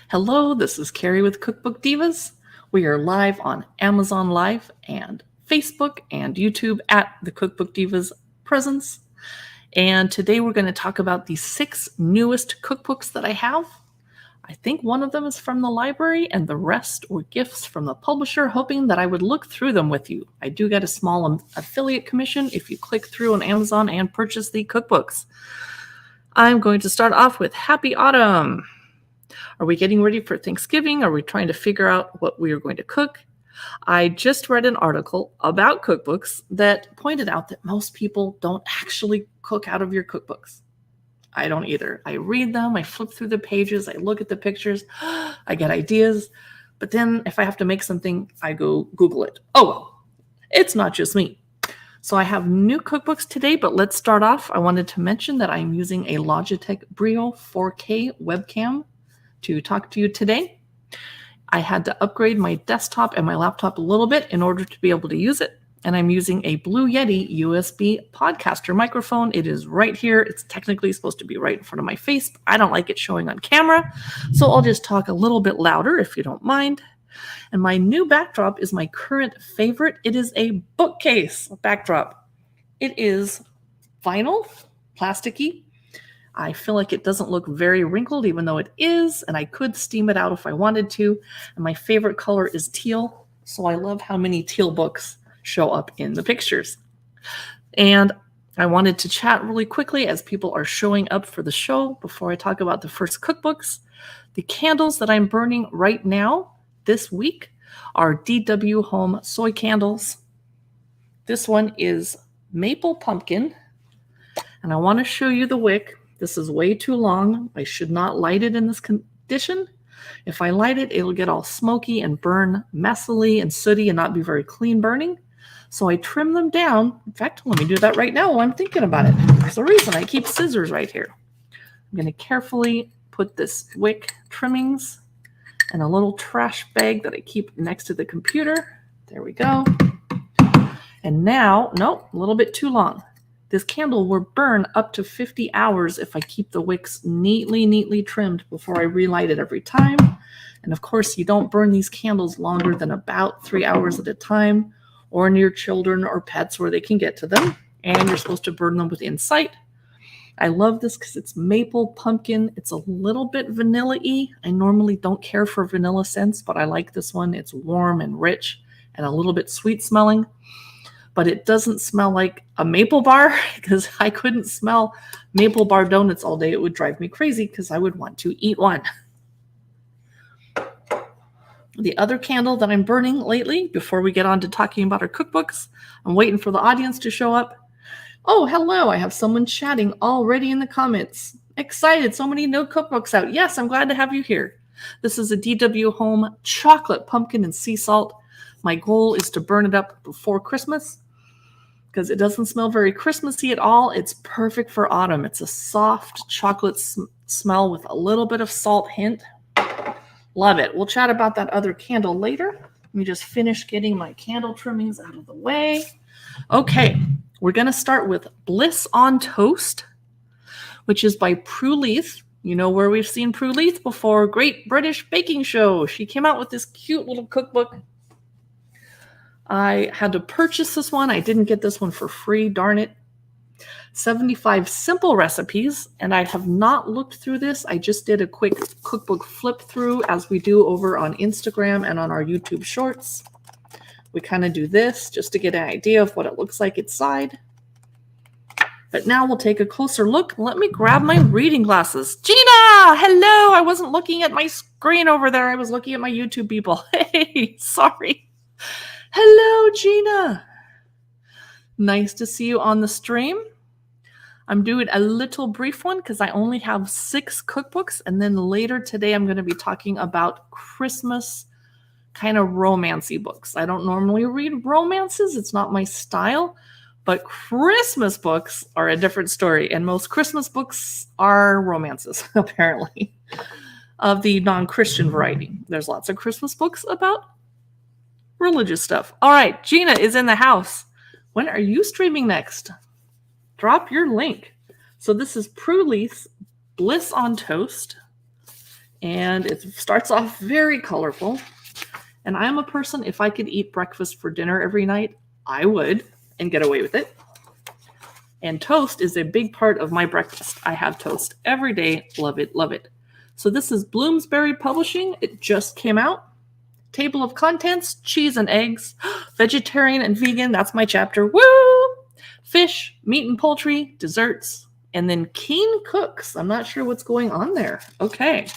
Hello, this is Carrie with Cookbook Divas. We are live on Amazon Live and Facebook and YouTube at the Cookbook Divas presence. And today we're going to talk about the 6 newest cookbooks that I have. I think one of them is from the library and the rest were gifts from the publisher, hoping that I would look through them with you. I do get a small affiliate commission if you click through on Amazon and purchase the cookbooks. I'm going to start off with Happy Autumn. Are we getting ready for Thanksgiving? Are we trying to figure out what we are going to cook? I just read an article about cookbooks that pointed out that most people don't actually cook out of your cookbooks. I don't either. I read them, I flip through the pages, I look at the pictures, I get ideas, but then if I have to make something, I go Google it. Oh, well, it's not just me. So I have new cookbooks today, but let's start off. I wanted to mention that I'm using a Logitech Brio 4K webcam to talk to you today. I had to upgrade my desktop and my laptop a little bit in order to be able to use it. And I'm using a Blue Yeti USB podcaster microphone. It is right here. It's technically supposed to be right in front of my face, but I don't like it showing on camera. So I'll just talk a little bit louder if you don't mind. And my new backdrop is my current favorite. It is a bookcase backdrop. It is vinyl, plasticky. I feel like it doesn't look very wrinkled, even though it is, and I could steam it out if I wanted to. And my favorite color is teal, so I love how many teal books show up in the pictures. And I wanted to chat really quickly as people are showing up for the show before I talk about the first cookbooks. The candles that I'm burning right now this week are DW Home soy candles. This one is maple pumpkin, and I want to show you the wick. This is way too long. I should not light it in this condition. If I light it, it'll get all smoky and burn messily and sooty and not be very clean burning. So I trim them down. In fact, let me do that right now while I'm thinking about it. There's a reason I keep scissors right here. I'm going to carefully put this wick trimmings in a little trash bag that I keep next to the computer. There we go. And now, nope, a little bit too long. This candle will burn up to 50 hours if I keep the wicks neatly trimmed before I relight it every time. And of course, you don't burn these candles longer than about 3 hours at a time or near children or pets where they can get to them. And you're supposed to burn them within sight. I love this because it's maple pumpkin. It's a little bit vanilla-y. I normally don't care for vanilla scents, but I like this one. It's warm and rich and a little bit sweet smelling. But it doesn't smell like a maple bar because I couldn't smell maple bar donuts all day. It would drive me crazy because I would want to eat one. The other candle that I'm burning lately, before we get on to talking about our cookbooks, I'm waiting for the audience to show up. Oh, hello. I have someone chatting already in the comments. Excited. So many new cookbooks out. Yes, I'm glad to have you here. This is a DW Home chocolate pumpkin and sea salt. My goal is to burn it up before Christmas because it doesn't smell very Christmassy at all. It's perfect for autumn. It's a soft chocolate smell with a little bit of salt hint. Love it. We'll chat about that other candle later. Let me just finish getting my candle trimmings out of the way. Okay, we're going to start with Bliss on Toast, which is by Prue Leith. You know where we've seen Prue Leith before. Great British Baking Show. She came out with this cute little cookbook. I had to purchase this one. I didn't get this one for free, darn it. 75 simple recipes, and I have not looked through this. I just did a quick cookbook flip through as we do over on Instagram and on our YouTube shorts. We kind of do this just to get an idea of what it looks like inside. But now we'll take a closer look. Let me grab my reading glasses. Gina, hello. I wasn't looking at my screen over there. I was looking at my YouTube people. Hey, sorry. Hello, Gina. Nice to see you on the stream. I'm doing a little brief one because I only have 6 cookbooks. And then later today, I'm going to be talking about Christmas kind of romancy books. I don't normally read romances. It's not my style. But Christmas books are a different story. And most Christmas books are romances, apparently, of the non-Christian variety. There's lots of Christmas books about religious stuff. All right, Gina is in the house. When are you streaming next? Drop your link. So this is Prue Leith's Bliss on Toast. And it starts off very colorful. And I am a person, if I could eat breakfast for dinner every night, I would, and get away with it. And toast is a big part of my breakfast. I have toast every day. Love it, love it. So this is Bloomsbury Publishing. It just came out. Table of contents, cheese and eggs, vegetarian and vegan. That's my chapter. Woo! Fish, meat and poultry, desserts, and then Keen Cooks. I'm not sure what's going on there. Okay.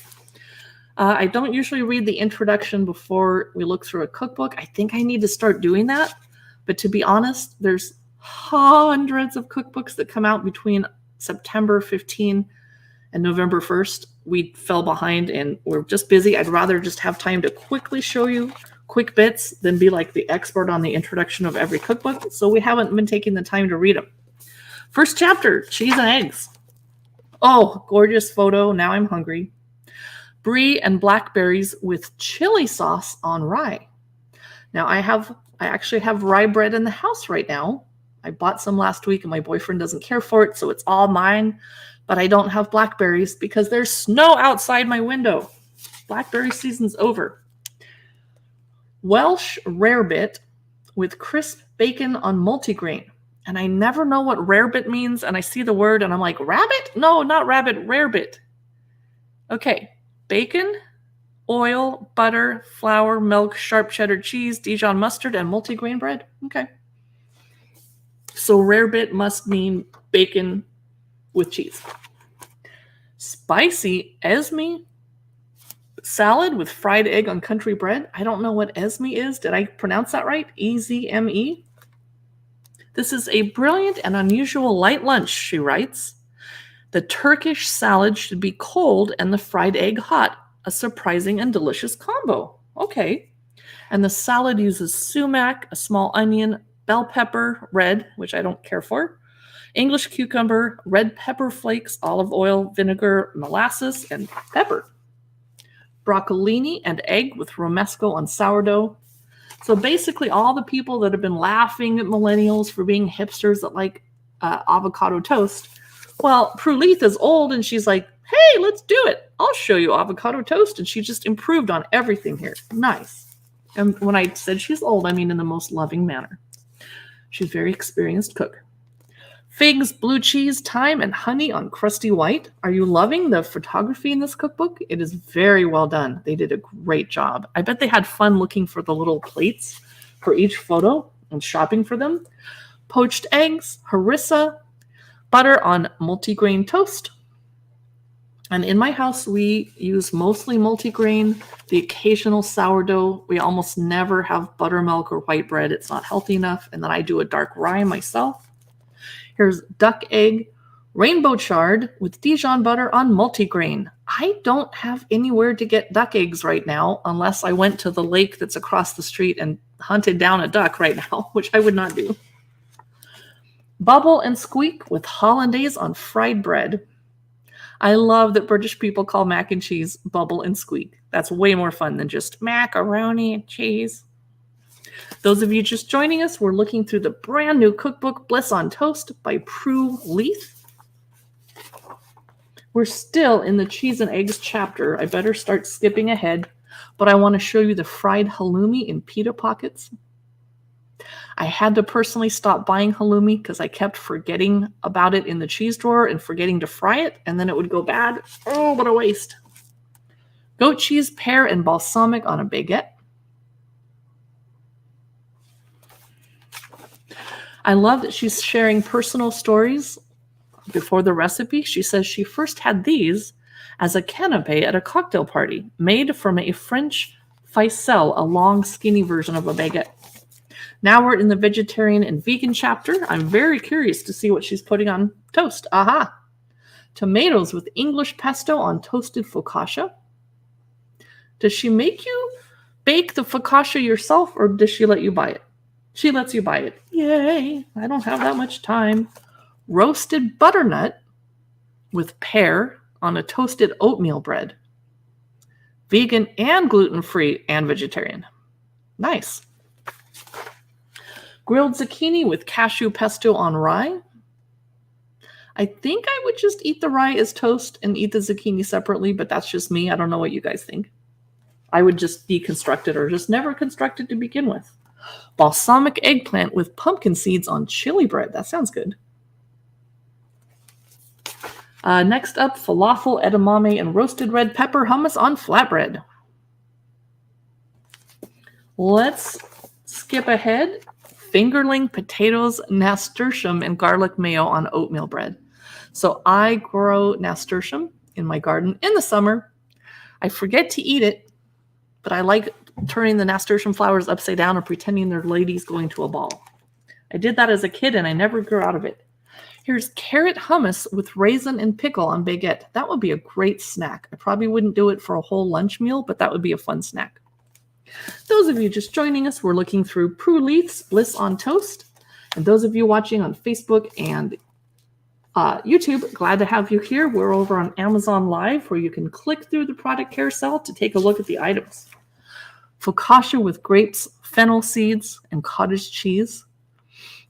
I don't usually read the introduction before we look through a cookbook. I think I need to start doing that. But to be honest, there's hundreds of cookbooks that come out between September 15 and November 1st. We fell behind and we're just busy. I'd rather just have time to quickly show you quick bits than be like the expert on the introduction of every cookbook. So we haven't been taking the time to read them. First chapter, cheese and eggs. Oh, gorgeous photo. Now I'm hungry. Brie and blackberries with chili sauce on rye. Now I actually have rye bread in the house right now. I bought some last week and my boyfriend doesn't care for it, so it's all mine. But I don't have blackberries because there's snow outside my window. Blackberry season's over. Welsh rarebit with crisp bacon on multigrain. And I never know what rarebit means, and I see the word and I'm like, rabbit? No, not rabbit, rarebit. Okay, bacon, oil, butter, flour, milk, sharp cheddar cheese, Dijon mustard, and multigrain bread. Okay. So rarebit must mean bacon with cheese. Spicy esme salad with fried egg on country bread. I don't know what esme is. Did I pronounce that right? E-Z-M-E? This is a brilliant and unusual light lunch, she writes. The Turkish salad should be cold and the fried egg hot. A surprising and delicious combo. Okay. And the salad uses sumac, a small onion, bell pepper, red, which I don't care for, English cucumber, red pepper flakes, olive oil, vinegar, molasses, and pepper. Broccolini and egg with romesco on sourdough. So basically all the people that have been laughing at millennials for being hipsters that like avocado toast. Well, Pruleith is old and she's like, hey, let's do it. I'll show you avocado toast. And she just improved on everything here. Nice. And when I said she's old, I mean in the most loving manner. She's a very experienced cook. Figs, blue cheese, thyme, and honey on crusty white. Are you loving the photography in this cookbook? It is very well done. They did a great job. I bet they had fun looking for the little plates for each photo and shopping for them. Poached eggs, harissa, butter on multigrain toast. And in my house, we use mostly multigrain, the occasional sourdough. We almost never have buttermilk or white bread. It's not healthy enough. And then I do a dark rye myself. Here's duck egg, rainbow chard with Dijon butter on multigrain. I don't have anywhere to get duck eggs right now unless I went to the lake that's across the street and hunted down a duck right now, which I would not do. Bubble and squeak with hollandaise on fried bread. I love that British people call mac and cheese bubble and squeak. That's way more fun than just macaroni and cheese. Those of you just joining us, we're looking through the brand new cookbook, Bliss on Toast by Prue Leith. We're still in the cheese and eggs chapter. I better start skipping ahead, but I want to show you the fried halloumi in pita pockets. I had to personally stop buying halloumi because I kept forgetting about it in the cheese drawer and forgetting to fry it, and then it would go bad. Oh, what a waste. Goat cheese, pear, and balsamic on a baguette. I love that she's sharing personal stories before the recipe. She says she first had these as a canapé at a cocktail party, made from a French ficelle, a long, skinny version of a baguette. Now we're in the vegetarian and vegan chapter. I'm very curious to see what she's putting on toast. Aha! Tomatoes with English pesto on toasted focaccia. Does she make you bake the focaccia yourself, or does she let you buy it? She lets you buy it. Yay! I don't have that much time. Roasted butternut with pear on a toasted oatmeal bread. Vegan and gluten-free and vegetarian. Nice. Grilled zucchini with cashew pesto on rye. I think I would just eat the rye as toast and eat the zucchini separately, but that's just me. I don't know what you guys think. I would just deconstruct it or just never construct it to begin with. Balsamic eggplant with pumpkin seeds on chili bread. That sounds good. Next up, falafel, edamame, and roasted red pepper hummus on flatbread. Let's skip ahead. Fingerling, potatoes, nasturtium, and garlic mayo on oatmeal bread. So I grow nasturtium in my garden in the summer. I forget to eat it, but I like turning the nasturtium flowers upside down and pretending they're ladies going to a ball. I did that as a kid and I never grew out of it. Here's carrot hummus with raisin and pickle on baguette. That would be a great snack. I probably wouldn't do it for a whole lunch meal, but that would be a fun snack. Those of you just joining us, we're looking through Prue Leith's Bliss on Toast. And those of you watching on Facebook and YouTube, glad to have you here. We're over on Amazon Live where you can click through the product carousel to take a look at the items. Focaccia with grapes, fennel seeds, and cottage cheese.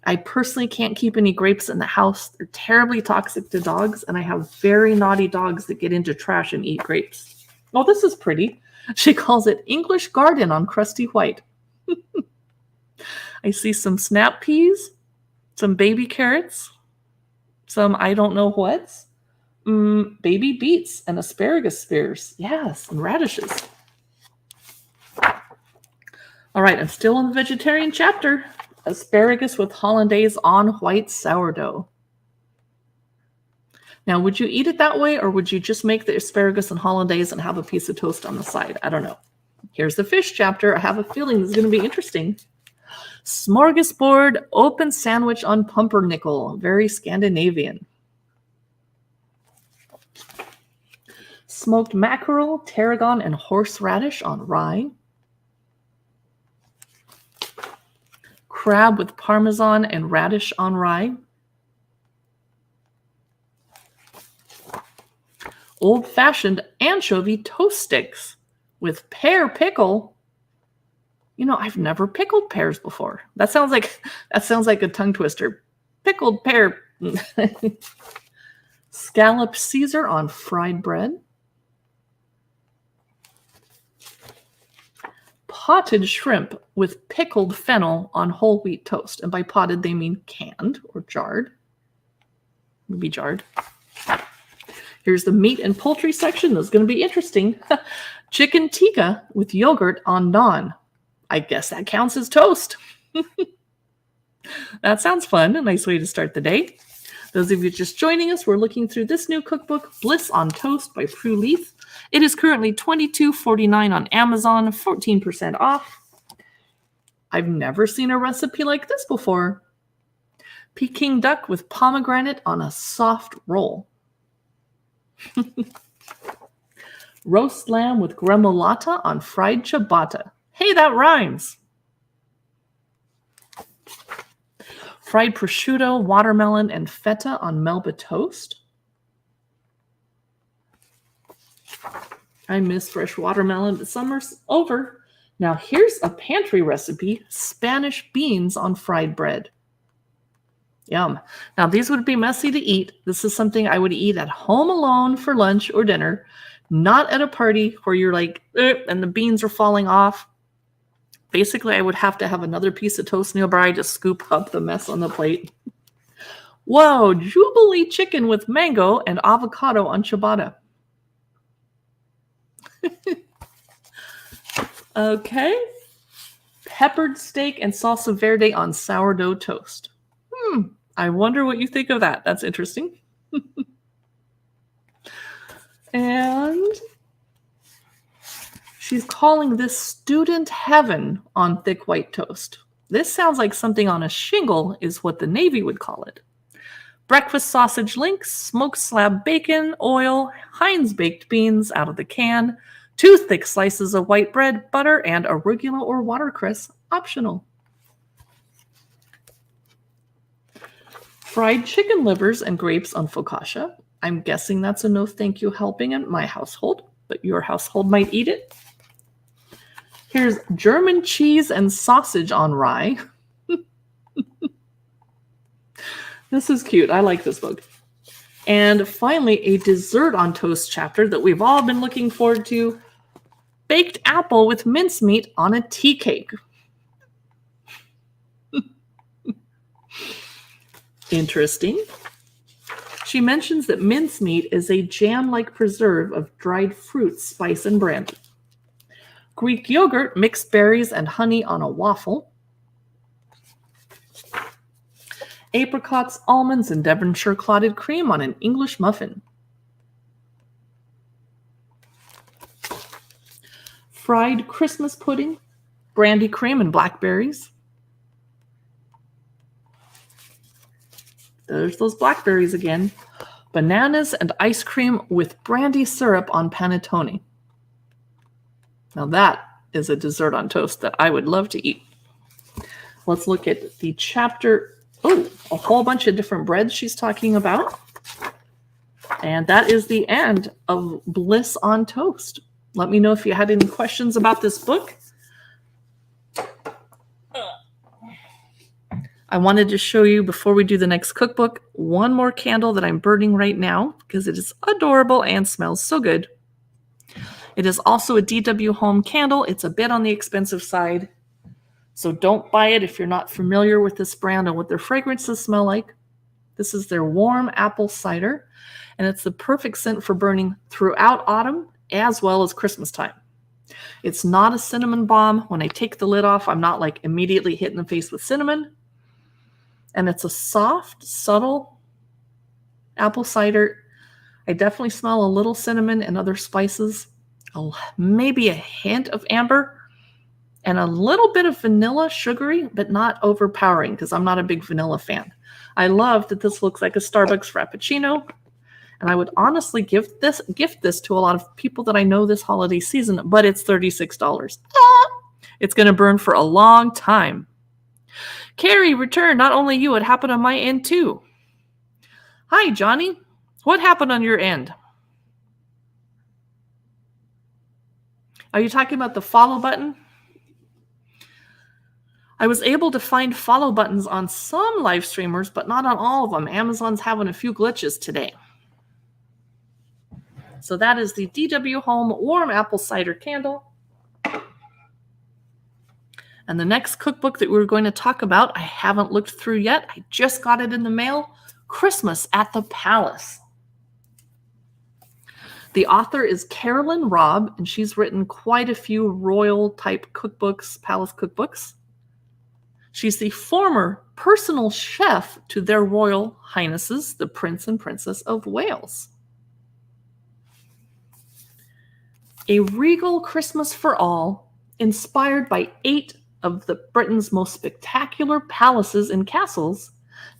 I personally can't keep any grapes in the house. They're terribly toxic to dogs, and I have very naughty dogs that get into trash and eat grapes. Oh, this is pretty. She calls it English Garden on crusty white. I see some snap peas, some baby carrots, some I don't know what's, baby beets and asparagus spears. Yes, and radishes. All right, I'm still in the vegetarian chapter. Asparagus with hollandaise on white sourdough. Now, would you eat it that way, or would you just make the asparagus and hollandaise and have a piece of toast on the side? I don't know. Here's the fish chapter. I have a feeling this is going to be interesting. Smorgasbord open sandwich on pumpernickel. Very Scandinavian. Smoked mackerel, tarragon, and horseradish on rye. Crab with parmesan and radish on rye. Old-fashioned anchovy toast sticks with pear pickle. You know, I've never pickled pears before. That sounds like a tongue twister. Pickled pear. Scalloped Caesar on fried bread. Potted shrimp with pickled fennel on whole wheat toast. And by potted, they mean canned or jarred. Maybe jarred. Here's the meat and poultry section. This is going to be interesting. Chicken tikka with yogurt on naan. I guess that counts as toast. That sounds fun. A nice way to start the day. Those of you just joining us, we're looking through this new cookbook, Bliss on Toast by Prue Leith. It is currently $22.49 on Amazon, 14% off. I've never seen a recipe like this before. Peking duck with pomegranate on a soft roll. Roast lamb with gremolata on fried ciabatta. Hey, that rhymes. Fried prosciutto, watermelon, and feta on Melba toast. I miss fresh watermelon, but summer's over. Now here's a pantry recipe, Spanish beans on fried bread. Yum. Now these would be messy to eat. This is something I would eat at home alone for lunch or dinner, not at a party where you're like, and the beans are falling off. Basically, I would have to have another piece of toast nearby to scoop up the mess on the plate. Whoa, Jubilee chicken with mango and avocado on ciabatta. Okay. Peppered steak and salsa verde on sourdough toast. I wonder what you think of that. That's interesting. And she's calling this student heaven on thick white toast. This sounds like something on a shingle is what the Navy would call it. Breakfast sausage links, smoked slab bacon, oil, Heinz baked beans out of the can, 2 thick slices of white bread, butter, and arugula or watercress, optional. Fried chicken livers and grapes on focaccia. I'm guessing that's a no thank you helping in my household, but your household might eat it. Here's German cheese and sausage on rye. This is cute. I like this book. And finally, a dessert on toast chapter that we've all been looking forward to. Baked apple with mincemeat on a tea cake. Interesting. She mentions that mincemeat is a jam-like preserve of dried fruits, spice, and brandy. Greek yogurt, mixed berries, and honey on a waffle. Apricots, almonds, and Devonshire clotted cream on an English muffin. Fried Christmas pudding, brandy cream, and blackberries. There's those blackberries again. Bananas and ice cream with brandy syrup on panettone. Now that is a dessert on toast that I would love to eat. Let's look at the chapter. Oh, a whole bunch of different breads she's talking about. And that is the end of Bliss on Toast. Let me know if you had any questions about this book. I wanted to show you, before we do the next cookbook, one more candle that I'm burning right now because it is adorable and smells so good. It is also a DW Home candle. It's a bit on the expensive side, so don't buy it if you're not familiar with this brand and what their fragrances smell like. This is their warm apple cider, and it's the perfect scent for burning throughout autumn as well as Christmas time. It's not a cinnamon bomb. When I take the lid off, I'm not like immediately hit in the face with cinnamon. And it's a soft, subtle apple cider. I definitely smell a little cinnamon and other spices, maybe a hint of amber, and a little bit of vanilla, sugary, but not overpowering because I'm not a big vanilla fan. I love that this looks like a Starbucks Frappuccino, and I would honestly gift this to a lot of people that I know this holiday season, but it's $36. It's going to burn for a long time. Carrie, return. Not only you, it happened on my end too. Hi, Johnny. What happened on your end? Are you talking about the follow button? I was able to find follow buttons on some live streamers, but not on all of them. Amazon's having a few glitches today. So that is the DW Home Warm Apple Cider Candle. And the next cookbook that we're going to talk about, I haven't looked through yet. I just got it in the mail. Christmas at the Palace. The author is Carolyn Robb, and she's written quite a few royal type cookbooks, palace cookbooks. She's the former personal chef to their Royal Highnesses, the Prince and Princess of Wales. A regal Christmas for all, inspired by 8 of Britain's most spectacular palaces and castles,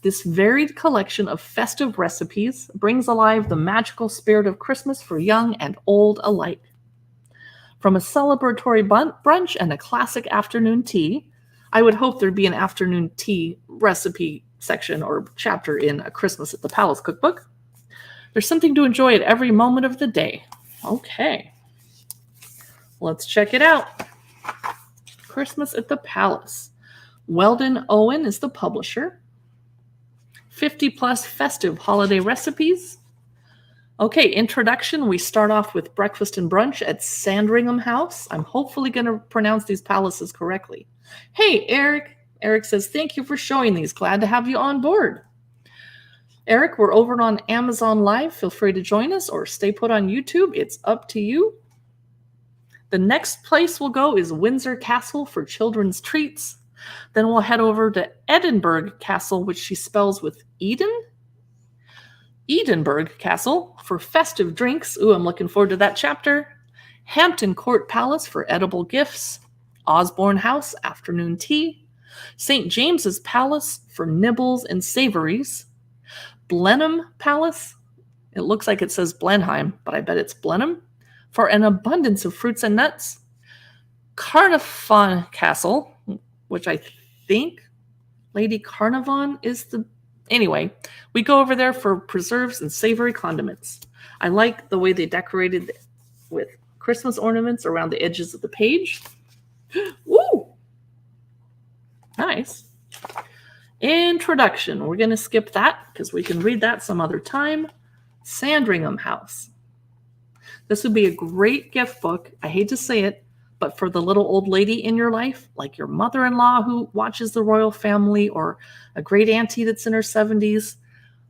this varied collection of festive recipes brings alive the magical spirit of Christmas for young and old alike. From a celebratory brunch and a classic afternoon tea, I would hope there'd be an afternoon tea recipe section or chapter in A Christmas at the Palace cookbook. There's something to enjoy at every moment of the day. Okay, let's check it out. Christmas at the Palace. Weldon Owen is the publisher. 50 plus festive holiday recipes. Okay, introduction. We start off with breakfast and brunch at Sandringham House. I'm hopefully going to pronounce these palaces correctly. Hey, Eric. Eric says, thank you for showing these. Glad to have you on board. Eric, we're over on Amazon Live. Feel free to join us or stay put on YouTube. It's up to you. The next place we'll go is Windsor Castle for children's treats. Then we'll head over to Edinburgh Castle, which she spells with Edinburgh Castle for festive drinks. Ooh, I'm looking forward to that chapter. Hampton Court Palace for edible gifts. Osborne House, afternoon tea. St. James's Palace for nibbles and savories. Blenheim Palace. It looks like it says Blenheim, but I bet it's Blenheim. For an abundance of fruits and nuts. Carnarvon Castle, which I think Lady Carnarvon is the... Anyway, we go over there for preserves and savory condiments. I like the way they decorated with Christmas ornaments around the edges of the page. Woo! Nice. Introduction. We're going to skip that because we can read that some other time. Sandringham House. This would be a great gift book. I hate to say it, but for the little old lady in your life, like your mother-in-law who watches the royal family or a great auntie that's in her 70s,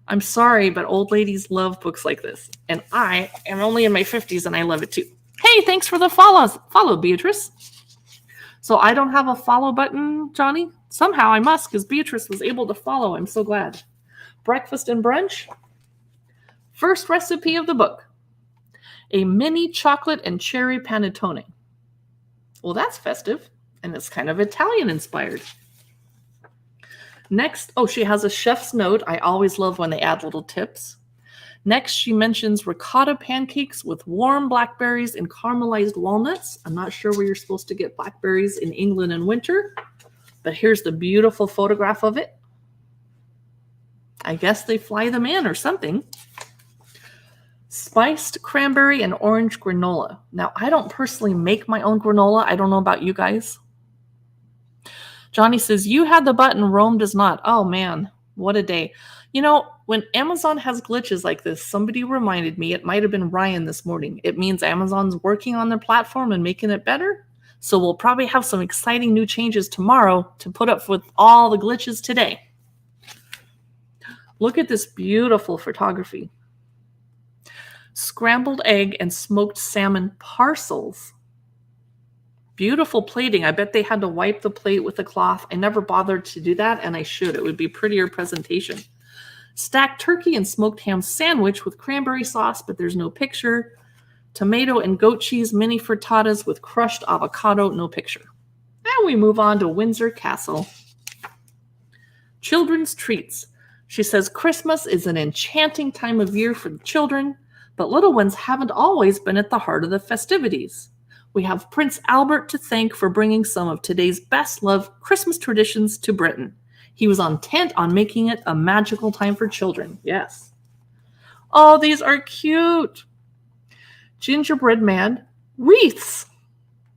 I'm sorry, but old ladies love books like this. And I am only in my 50s and I love it too. Hey, thanks for the follow, Beatrice. So I don't have a follow button, Johnny? Somehow I must, because Beatrice was able to follow. I'm so glad. Breakfast and brunch. First recipe of the book. A mini chocolate and cherry panettone. Well, that's festive, and it's kind of Italian inspired. Next, she has a chef's note. I always love when they add little tips. Next, she mentions ricotta pancakes with warm blackberries and caramelized walnuts. I'm not sure where you're supposed to get blackberries in England in winter, but here's the beautiful photograph of it. I guess they fly them in or something. Spiced cranberry and orange granola. Now, I don't personally make my own granola. I don't know about you guys. Johnny says, you had the button, Rome does not. Oh, man, what a day. You know, when Amazon has glitches like this, somebody reminded me, it might have been Ryan this morning. It means Amazon's working on their platform and making it better. So we'll probably have some exciting new changes tomorrow to put up with all the glitches today. Look at this beautiful photography. Scrambled egg and smoked salmon parcels. Beautiful plating. I bet they had to wipe the plate with a cloth. I never bothered to do that, and I should. It would be prettier presentation. Stacked turkey and smoked ham sandwich with cranberry sauce, but there's no picture. Tomato and goat cheese mini frittatas with crushed avocado, no picture. Now we move on to Windsor Castle. Children's treats. She says Christmas is an enchanting time of year for the children, but little ones haven't always been at the heart of the festivities. We have Prince Albert to thank for bringing some of today's best-loved Christmas traditions to Britain. He was intent on making it a magical time for children. Yes. Oh, these are cute. Gingerbread man wreaths.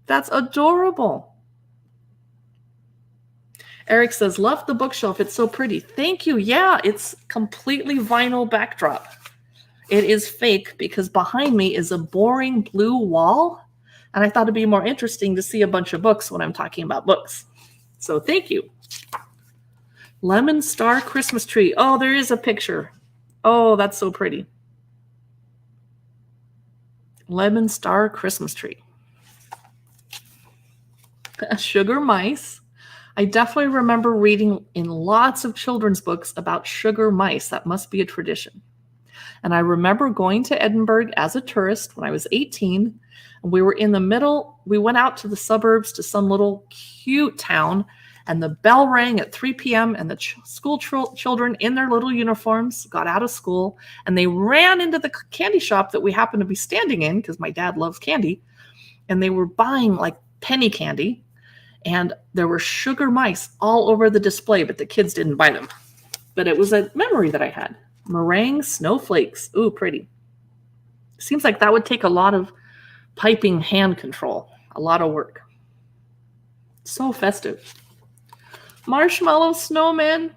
That's adorable. Eric says, love the bookshelf. It's so pretty. Thank you. Yeah, it's completely vinyl backdrop. It is fake because behind me is a boring blue wall. And I thought it'd be more interesting to see a bunch of books when I'm talking about books. So thank you. Lemon Star Christmas tree. Oh, there is a picture. Oh, that's so pretty. Lemon Star Christmas tree. Sugar mice. I definitely remember reading in lots of children's books about sugar mice. That must be a tradition. And I remember going to Edinburgh as a tourist when I was 18. And we were in the middle. We went out to the suburbs to some little cute town. And the bell rang at 3 p.m. and the school children in their little uniforms got out of school. And they ran into the candy shop that we happened to be standing in because my dad loves candy. And they were buying like penny candy. And there were sugar mice all over the display, but the kids didn't buy them. But it was a memory that I had. Meringue snowflakes. Ooh, pretty. Seems like that would take a lot of piping hand control. A lot of work. So festive. Marshmallow snowman.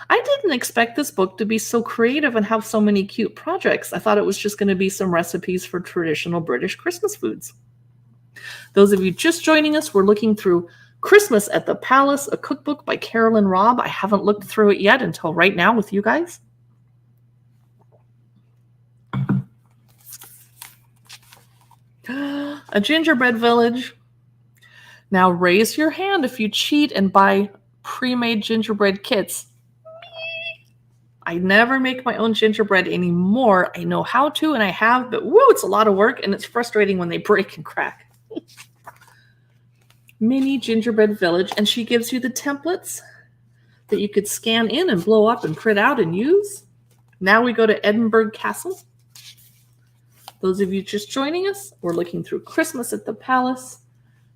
I didn't expect this book to be so creative and have so many cute projects. I thought it was just going to be some recipes for traditional British Christmas foods. Those of you just joining us, we're looking through Christmas at the Palace, a cookbook by Carolyn Robb. I haven't looked through it yet until right now with you guys. A gingerbread village. Now raise your hand if you cheat and buy pre-made gingerbread kits. I never make my own gingerbread anymore. I know how to and I have, but woo, it's a lot of work and it's frustrating when they break and crack. Mini gingerbread village, and she gives you the templates that you could scan in and blow up and print out and use. Now we go to Edinburgh Castle. Those of you just joining us, we're looking through Christmas at the Palace.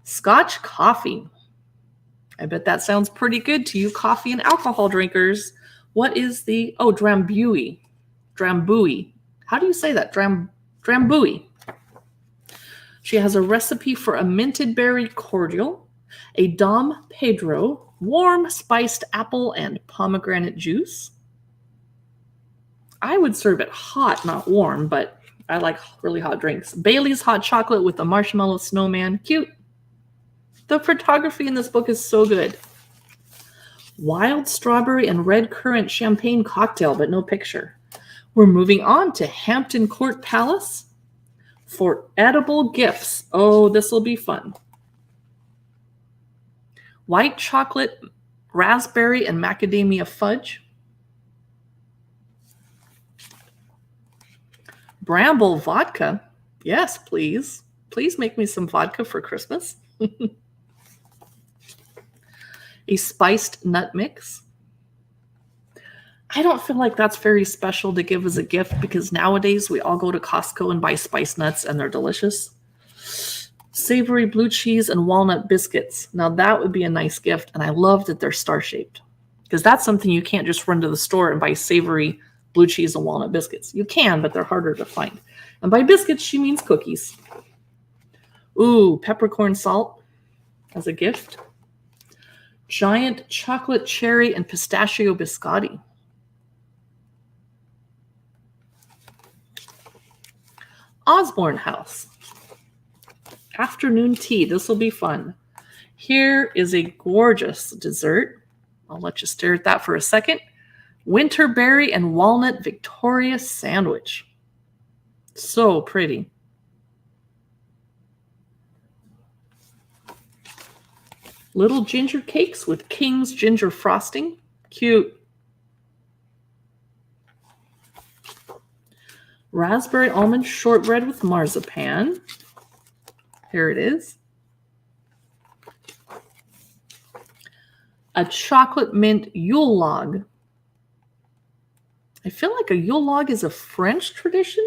Scotch coffee. I bet that sounds pretty good to you coffee and alcohol drinkers. What is the, Drambuie. Drambuie. How do you say that? Drambuie. She has a recipe for a minted berry cordial, a Dom Pedro, warm spiced apple and pomegranate juice. I would serve it hot, not warm, but I like really hot drinks. Bailey's hot chocolate with the marshmallow snowman. Cute. The photography in this book is so good. Wild strawberry and red currant champagne cocktail, but no picture. We're moving on to Hampton Court Palace for edible gifts. Oh, this will be fun. White chocolate, raspberry, and macadamia fudge. Bramble vodka. Yes, please. Please make me some vodka for Christmas. A spiced nut mix. I don't feel like that's very special to give as a gift because nowadays we all go to Costco and buy spiced nuts and they're delicious. Savory blue cheese and walnut biscuits. Now that would be a nice gift, and I love that they're star-shaped because that's something you can't just run to the store and buy savory blue cheese and walnut biscuits. You can, but they're harder to find. And by biscuits, she means cookies. Ooh, peppercorn salt as a gift. Giant chocolate cherry and pistachio biscotti. Osborne House. Afternoon tea. This will be fun. Here is a gorgeous dessert. I'll let you stare at that for a second. Winterberry and walnut Victoria sandwich. So pretty. Little ginger cakes with King's ginger frosting. Cute. Raspberry almond shortbread with marzipan. Here it is. A chocolate mint Yule log. I feel like a Yule log is a French tradition.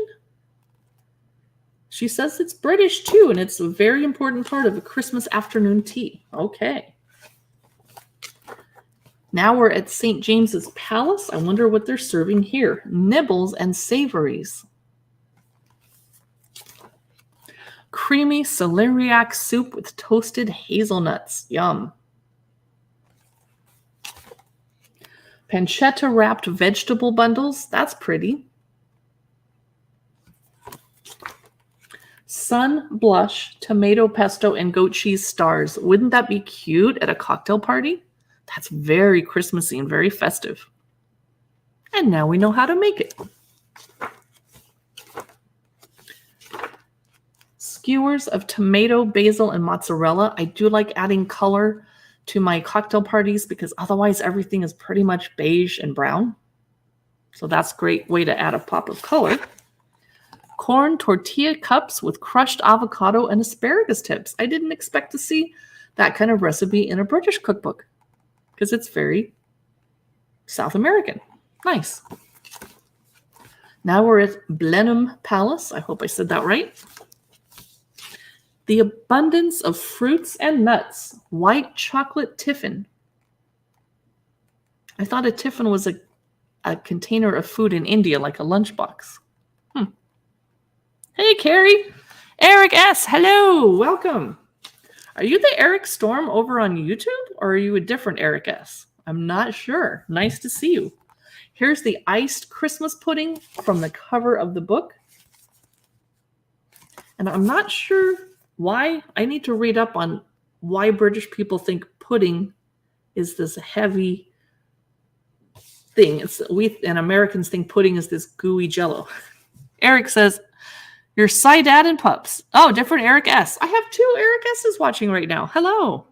She says it's British too, and it's a very important part of a Christmas afternoon tea. Okay. Now we're at St. James's Palace. I wonder what they're serving here. Nibbles and savories. Creamy celeriac soup with toasted hazelnuts. Yum. Pancetta wrapped vegetable bundles. That's pretty. Sun blush, tomato pesto, and goat cheese stars. Wouldn't that be cute at a cocktail party? That's very Christmassy and very festive. And now we know how to make it. Skewers of tomato, basil, and mozzarella. I do like adding color to my cocktail parties because otherwise everything is pretty much beige and brown. So that's a great way to add a pop of color. Corn tortilla cups with crushed avocado and asparagus tips. I didn't expect to see that kind of recipe in a British cookbook because it's very South American. Nice. Now we're at Blenheim Palace. I hope I said that right. The abundance of fruits and nuts. White chocolate tiffin. I thought a tiffin was a container of food in India, like a lunchbox. Hey, Carrie. Eric S. Hello. Welcome. Are you the Eric Storm over on YouTube, or are you a different Eric S? I'm not sure. Nice to see you. Here's the iced Christmas pudding from the cover of the book. And I'm not sure why. I need to read up on why British people think pudding is this heavy thing. We and Americans think pudding is this gooey jello. Eric says, "Your Dad and pups." Oh, different Eric S. I have two Eric S's watching right now. Hello.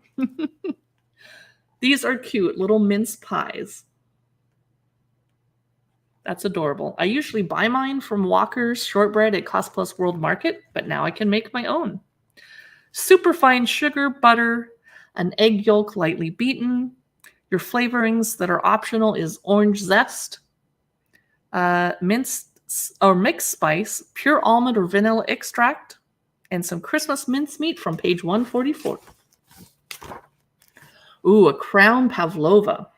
These are cute little mince pies. That's adorable. I usually buy mine from Walker's Shortbread at Cost Plus World Market, but now I can make my own. Superfine sugar, butter, an egg yolk lightly beaten. Your flavorings that are optional is orange zest, minced or mixed spice, pure almond or vanilla extract, and some Christmas mincemeat from page 144. Ooh, a crown pavlova.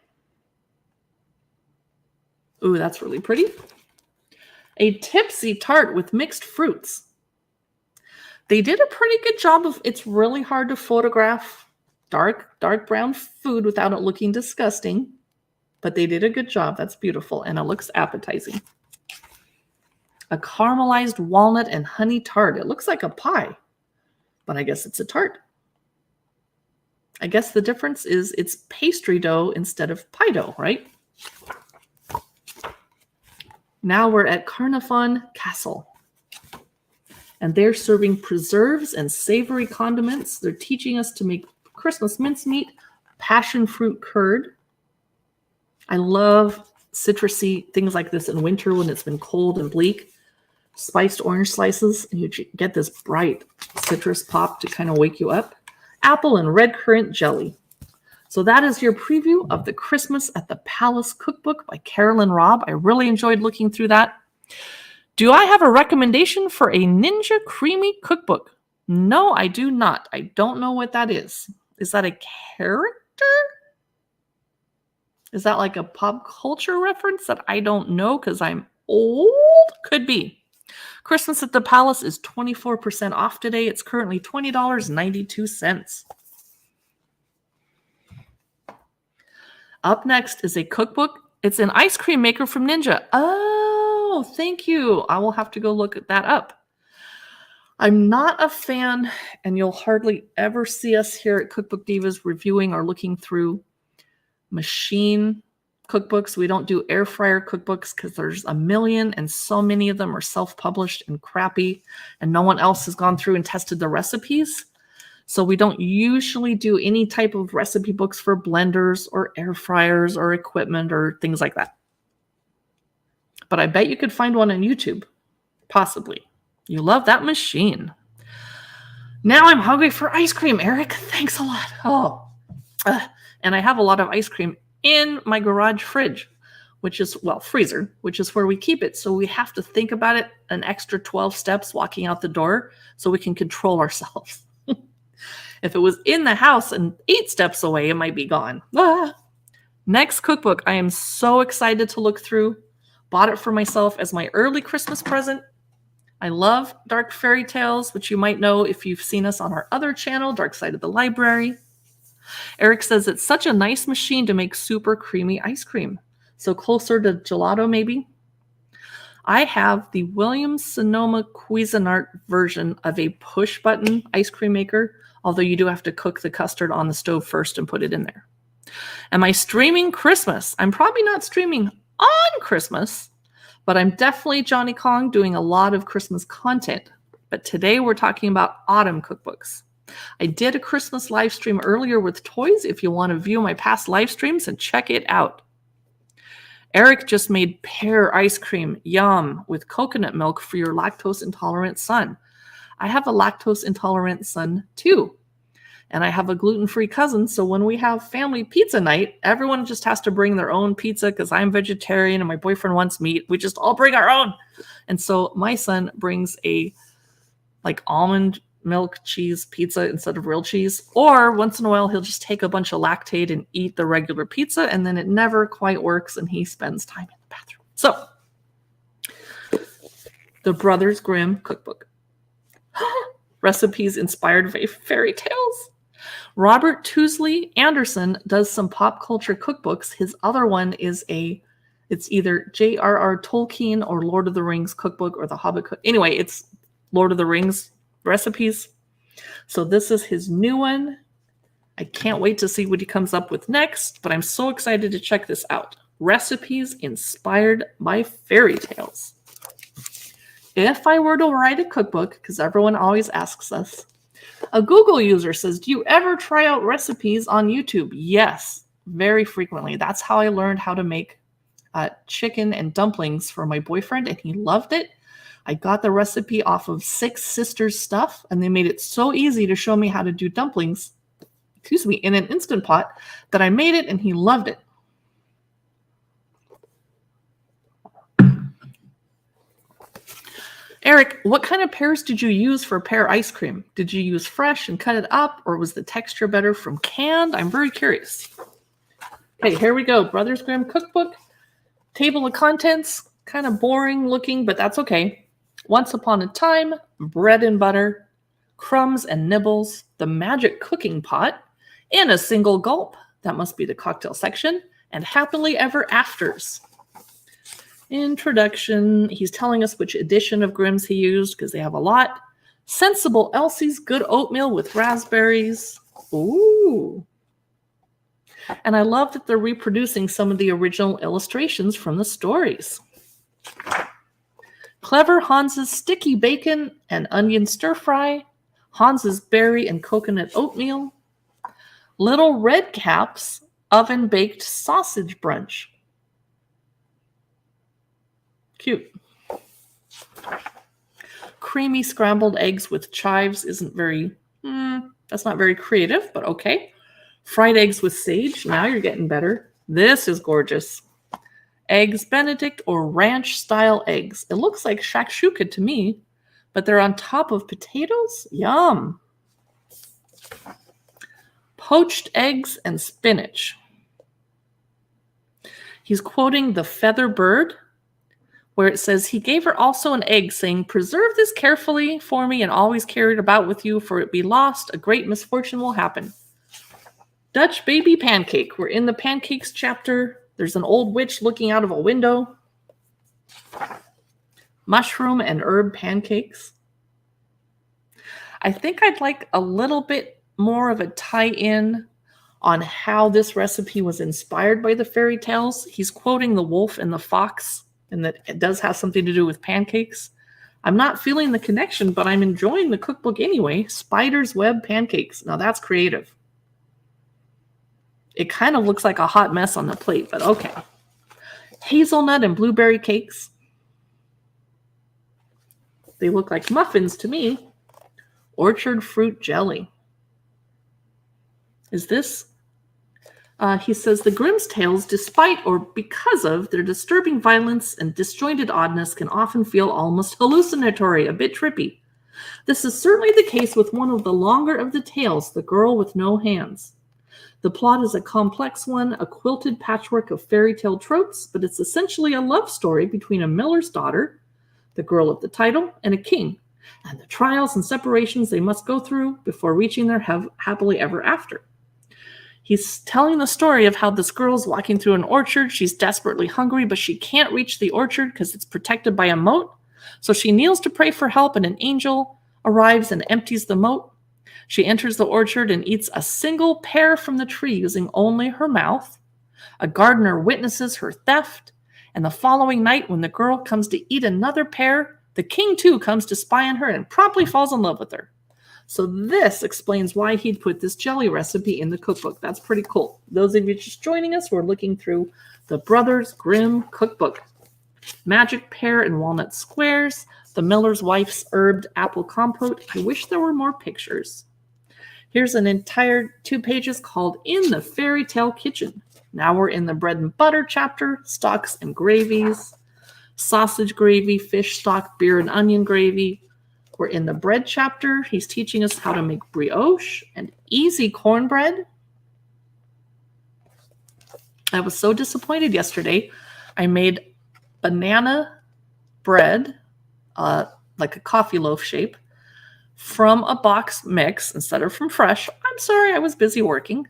Ooh, that's really pretty. A tipsy tart with mixed fruits. They did a pretty good job of, it's really hard to photograph dark brown food without it looking disgusting, but they did a good job. That's beautiful, and it looks appetizing. A caramelized walnut and honey tart. It looks like a pie, but I guess it's a tart. I guess the difference is it's pastry dough instead of pie dough, right? Now we're at Carnarvon Castle. And they're serving preserves and savory condiments. They're teaching us to make Christmas mincemeat, passion fruit curd. I love citrusy things like this in winter when it's been cold and bleak. Spiced orange slices, and you get this bright citrus pop to kind of wake you up. Apple and red currant jelly. So that is your preview of the Christmas at the Palace cookbook by Carolyn Robb. I really enjoyed looking through that. Do I have a recommendation for a Ninja Creamy cookbook? No, I do not. I don't know what that is. Is that a character? Is that like a pop culture reference that I don't know because I'm old? Could be. Christmas at the Palace is 24% off today. It's currently $20.92. Up next is a cookbook. It's an ice cream maker from Ninja. Oh, thank you. I will have to go look that up. I'm not a fan, and you'll hardly ever see us here at Cookbook Divas reviewing or looking through machine cookbooks. We don't do air fryer cookbooks because there's a million, and so many of them are self-published and crappy, and no one else has gone through and tested the recipes. So we don't usually do any type of recipe books for blenders or air fryers or equipment or things like that. But I bet you could find one on YouTube. Possibly. You love that machine. Now I'm hungry for ice cream, Eric. Thanks a lot. And I have a lot of ice cream in my garage fridge, which is, freezer, which is where we keep it. So we have to think about it an extra 12 steps walking out the door so we can control ourselves. If it was in the house and 8 steps away, it might be gone. Next cookbook, I am so excited to look through. Bought it for myself as my early Christmas present. I love dark fairy tales, which you might know if you've seen us on our other channel, Dark Side of the Library. Eric says it's such a nice machine to make super creamy ice cream. So closer to gelato, maybe. I have the Williams-Sonoma Cuisinart version of a push-button ice cream maker, although you do have to cook the custard on the stove first and put it in there. Am I streaming Christmas? I'm probably not streaming on Christmas, but I'm definitely Johnny Kong doing a lot of Christmas content. But today we're talking about autumn cookbooks. I did a Christmas live stream earlier with toys. If you want to view my past live streams and check it out. Eric just made pear ice cream, yum, with coconut milk for your lactose intolerant son. I have a lactose intolerant son too. And I have a gluten-free cousin, so when we have family pizza night, everyone just has to bring their own pizza because I'm vegetarian and my boyfriend wants meat. We just all bring our own. And so my son brings a almond milk cheese pizza instead of real cheese. Or once in a while, he'll just take a bunch of Lactaid and eat the regular pizza, and then it never quite works, and he spends time in the bathroom. So, the Brothers Grimm cookbook. Recipes inspired by fairy tales. Robert Tousley Anderson does some pop culture cookbooks. His other one is it's either J.R.R. Tolkien or Lord of the Rings cookbook or The Hobbit cook. Anyway, it's Lord of the Rings recipes. So this is his new one. I can't wait to see what he comes up with next, but I'm so excited to check this out. Recipes inspired by fairy tales. If I were to write a cookbook, because everyone always asks us, a Google user says, do you ever try out recipes on YouTube? Yes, very frequently. That's how I learned how to make chicken and dumplings for my boyfriend, and he loved it. I got the recipe off of Six Sisters stuff, and they made it so easy to show me how to do dumplings, in an Instant Pot, that I made it, and he loved it. Eric, what kind of pears did you use for pear ice cream? Did you use fresh and cut it up, or was the texture better from canned? I'm very curious. Okay, here we go. Brothers Grimm cookbook. Table of contents. Kind of boring looking, but that's okay. Once upon a time, bread and butter, crumbs and nibbles, the magic cooking pot, in a single gulp. That must be the cocktail section. And happily ever afters. Introduction. He's telling us which edition of Grimm's he used because they have a lot. Sensible Elsie's Good Oatmeal with Raspberries. Ooh. And I love that they're reproducing some of the original illustrations from the stories. Clever Hans's Sticky Bacon and Onion Stir Fry. Hans's Berry and Coconut Oatmeal. Little Red Cap's Oven Baked Sausage Brunch. Cute. Creamy scrambled eggs with chives isn't very, that's not very creative, but okay. Fried eggs with sage. Now you're getting better. This is gorgeous. Eggs Benedict or ranch style eggs. It looks like shakshuka to me, but they're on top of potatoes. Yum. Poached eggs and spinach. He's quoting The Feather Bird, where it says, he gave her also an egg, saying, preserve this carefully for me and always carry it about with you, for it be lost, a great misfortune will happen. Dutch baby pancake. We're in the pancakes chapter. There's an old witch looking out of a window. Mushroom and herb pancakes. I think I'd like a little bit more of a tie-in on how this recipe was inspired by the fairy tales. He's quoting The Wolf and the Fox, and that it does have something to do with pancakes. I'm not feeling the connection, but I'm enjoying the cookbook anyway. Spider's Web pancakes. Now that's creative. It kind of looks like a hot mess on the plate, but okay. Hazelnut and blueberry cakes. They look like muffins to me. Orchard fruit jelly. Is this? He says, the Grimm's tales, despite or because of their disturbing violence and disjointed oddness, can often feel almost hallucinatory, a bit trippy. This is certainly the case with one of the longer of the tales, The Girl with No Hands. The plot is a complex one, a quilted patchwork of fairy tale tropes, but it's essentially a love story between a miller's daughter, the girl of the title, and a king, and the trials and separations they must go through before reaching their happily ever after. He's telling the story of how this girl's walking through an orchard. She's desperately hungry, but she can't reach the orchard because it's protected by a moat. So she kneels to pray for help, and an angel arrives and empties the moat. She enters the orchard and eats a single pear from the tree using only her mouth. A gardener witnesses her theft, and the following night, when the girl comes to eat another pear, the king too comes to spy on her and promptly falls in love with her. So this explains why he'd put this jelly recipe in the cookbook. That's pretty cool. Those of you just joining us, we're looking through the Brothers Grimm cookbook. Magic pear and walnut squares, the miller's wife's herbed apple compote. I wish there were more pictures. Here's an entire 2 pages called In the Fairy Tale Kitchen. Now we're in the bread and butter chapter, stocks and gravies, sausage gravy, fish stock, beer and onion gravy. We're in the bread chapter. He's teaching us how to make brioche and easy cornbread. I was so disappointed yesterday. I made banana bread, like a coffee loaf shape, from a box mix instead of from fresh. I'm sorry, I was busy working,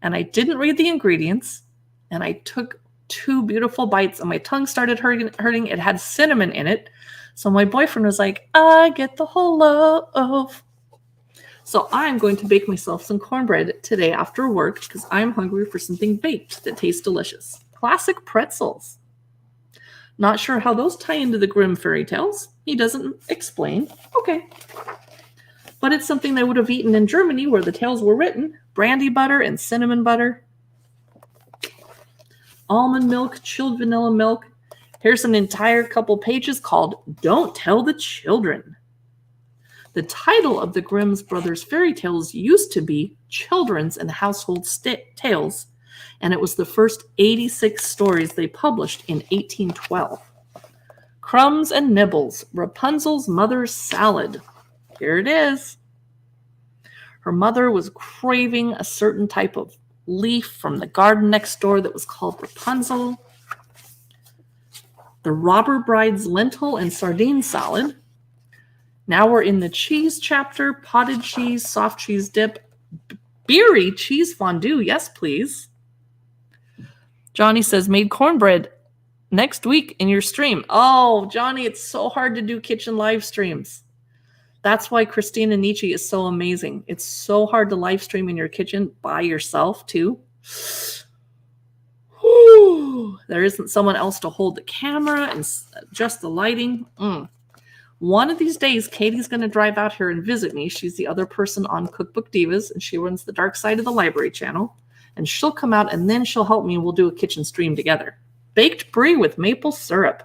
and I didn't read the ingredients, and I took 2 beautiful bites, and my tongue started hurting. It had cinnamon in it. So my boyfriend was like, I get the whole loaf. So I'm going to bake myself some cornbread today after work because I'm hungry for something baked that tastes delicious. Classic pretzels. Not sure how those tie into the Grimm fairy tales. He doesn't explain. Okay. But it's something they would have eaten in Germany where the tales were written. Brandy butter and cinnamon butter. Almond milk, chilled vanilla milk. Here's an entire couple pages called Don't Tell the Children. The title of the Grimm's Brothers fairy tales used to be Children's and Household Tales, and it was the first 86 stories they published in 1812. Crumbs and Nibbles, Rapunzel's Mother's Salad. Here it is. Her mother was craving a certain type of leaf from the garden next door that was called Rapunzel. The Robber Bride's Lentil and Sardine Salad. Now we're in the cheese chapter. Potted cheese, soft cheese dip, beery cheese fondue. Yes, please. Johnny says, made cornbread next week in your stream. Oh, Johnny, it's so hard to do kitchen live streams. That's why Christina Nietzsche is so amazing. It's so hard to live stream in your kitchen by yourself, too. Whew. There isn't someone else to hold the camera and adjust the lighting. One of these days, Katie's going to drive out here and visit me. She's the other person on Cookbook Divas, and she runs the Dark Side of the Library channel. And she'll come out, and then she'll help me, and we'll do a kitchen stream together. Baked brie with maple syrup.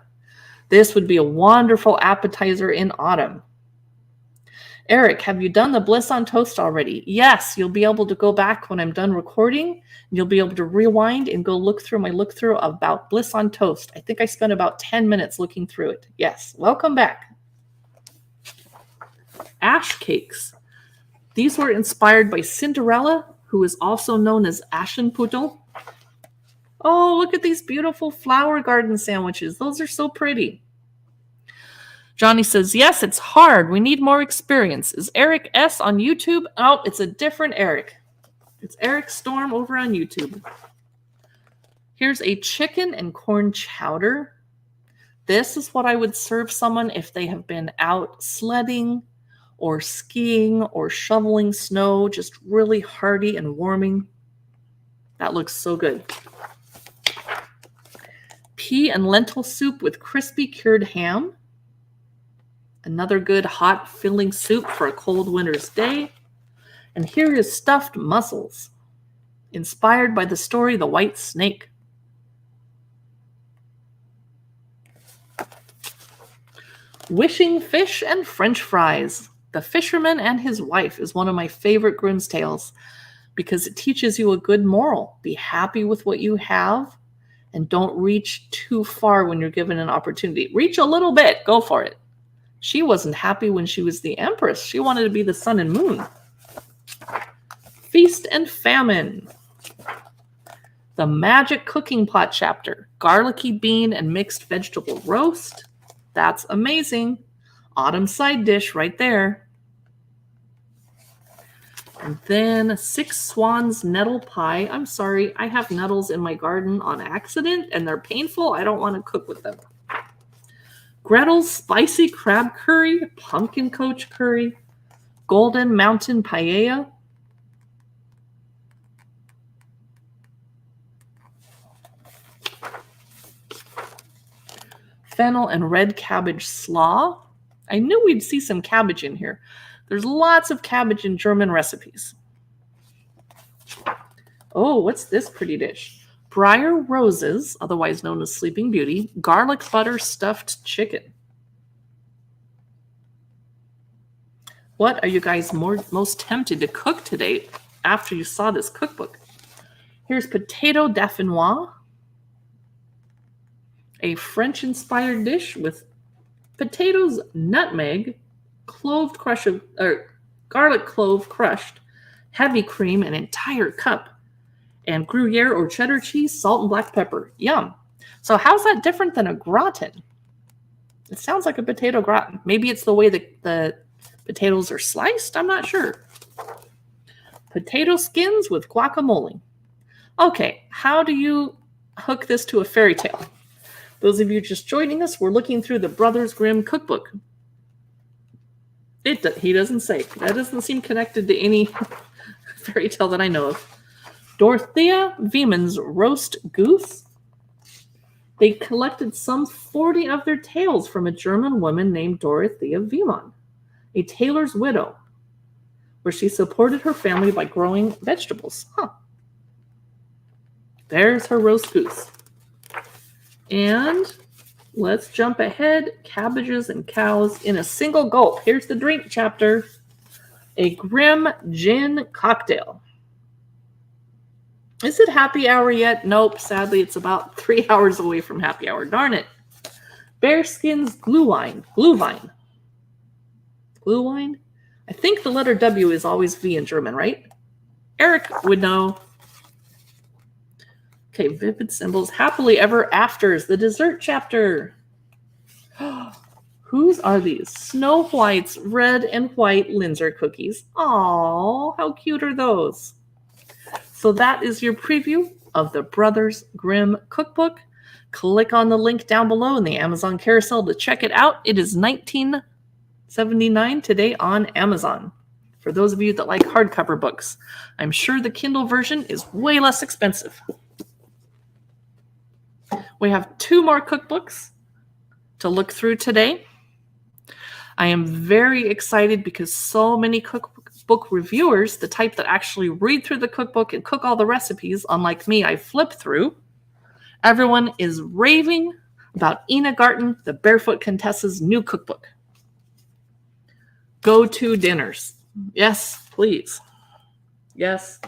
This would be a wonderful appetizer in autumn. Eric, have you done the Bliss on Toast already? Yes, you'll be able to go back when I'm done recording. You'll be able to rewind and go look through my look-through about Bliss on Toast. I think I spent about 10 minutes looking through it. Yes, welcome back. Ash cakes. These were inspired by Cinderella, who is also known as Aschenputtel. Oh, look at these beautiful flower garden sandwiches. Those are so pretty. Johnny says, yes, it's hard. We need more experience. Is Eric S. on YouTube? Oh, it's a different Eric. It's Eric Storm over on YouTube. Here's a chicken and corn chowder. This is what I would serve someone if they have been out sledding or skiing or shoveling snow, just really hearty and warming. That looks so good. Pea and lentil soup with crispy cured ham. Another good hot filling soup for a cold winter's day. And here is stuffed mussels, inspired by the story The White Snake. Wishing fish and French fries. The Fisherman and His Wife is one of my favorite Grimm's tales because it teaches you a good moral. Be happy with what you have and don't reach too far when you're given an opportunity. Reach a little bit. Go for it. She wasn't happy when she was the Empress. She wanted to be the sun and moon. Feast and Famine. The Magic Cooking Pot chapter. Garlicky bean and mixed vegetable roast. That's amazing. Autumn side dish right there. And then Six Swans nettle pie. I'm sorry, I have nettles in my garden on accident, and they're painful. I don't want to cook with them. Gretel's spicy crab curry, pumpkin coach curry, golden mountain paella. Fennel and red cabbage slaw. I knew we'd see some cabbage in here. There's lots of cabbage in German recipes. Oh, what's this pretty dish? Briar roses, otherwise known as Sleeping Beauty, garlic butter stuffed chicken. What are you guys most tempted to cook today after you saw this cookbook? Here's potato dauphinoise, a French-inspired dish with potatoes, nutmeg, garlic clove crushed, heavy cream, an entire cup, and Gruyere or cheddar cheese, salt, and black pepper. Yum. So how's that different than a gratin? It sounds like a potato gratin. Maybe it's the way the potatoes are sliced. I'm not sure. Potato skins with guacamole. Okay, how do you hook this to a fairy tale? Those of you just joining us, we're looking through the Brothers Grimm cookbook. He doesn't say. That doesn't seem connected to any fairy tale that I know of. Dorothea Wiemann's roast goose. They collected some 40 of their tales from a German woman named Dorothea Wiemann, a tailor's widow, where she supported her family by growing vegetables. There's her roast goose. And let's jump ahead. Cabbages and cows in a single gulp. Here's the drink chapter. A Grimm gin cocktail. Is it happy hour yet? Nope. Sadly, it's about 3 hours away from happy hour. Darn it. Bearskin's Glühwein. Glühwein. Glühwein? I think the letter W is always V in German, right? Eric would know. Okay, vivid symbols. Happily ever afters. The dessert chapter. Whose are these? Snow White's red and white Linzer cookies. Aww, how cute are those? So that is your preview of the Brothers Grimm cookbook. Click on the link down below in the Amazon carousel to check it out. It is $19.79 today on Amazon. For those of you that like hardcover books, I'm sure the Kindle version is way less expensive. We have 2 more cookbooks to look through today. I am very excited because so many cookbook reviewers, the type that actually read through the cookbook and cook all the recipes, unlike me, I flip through. Everyone is raving about Ina Garten, the Barefoot Contessa's new cookbook. Go-to dinners. Yes, please. Yes.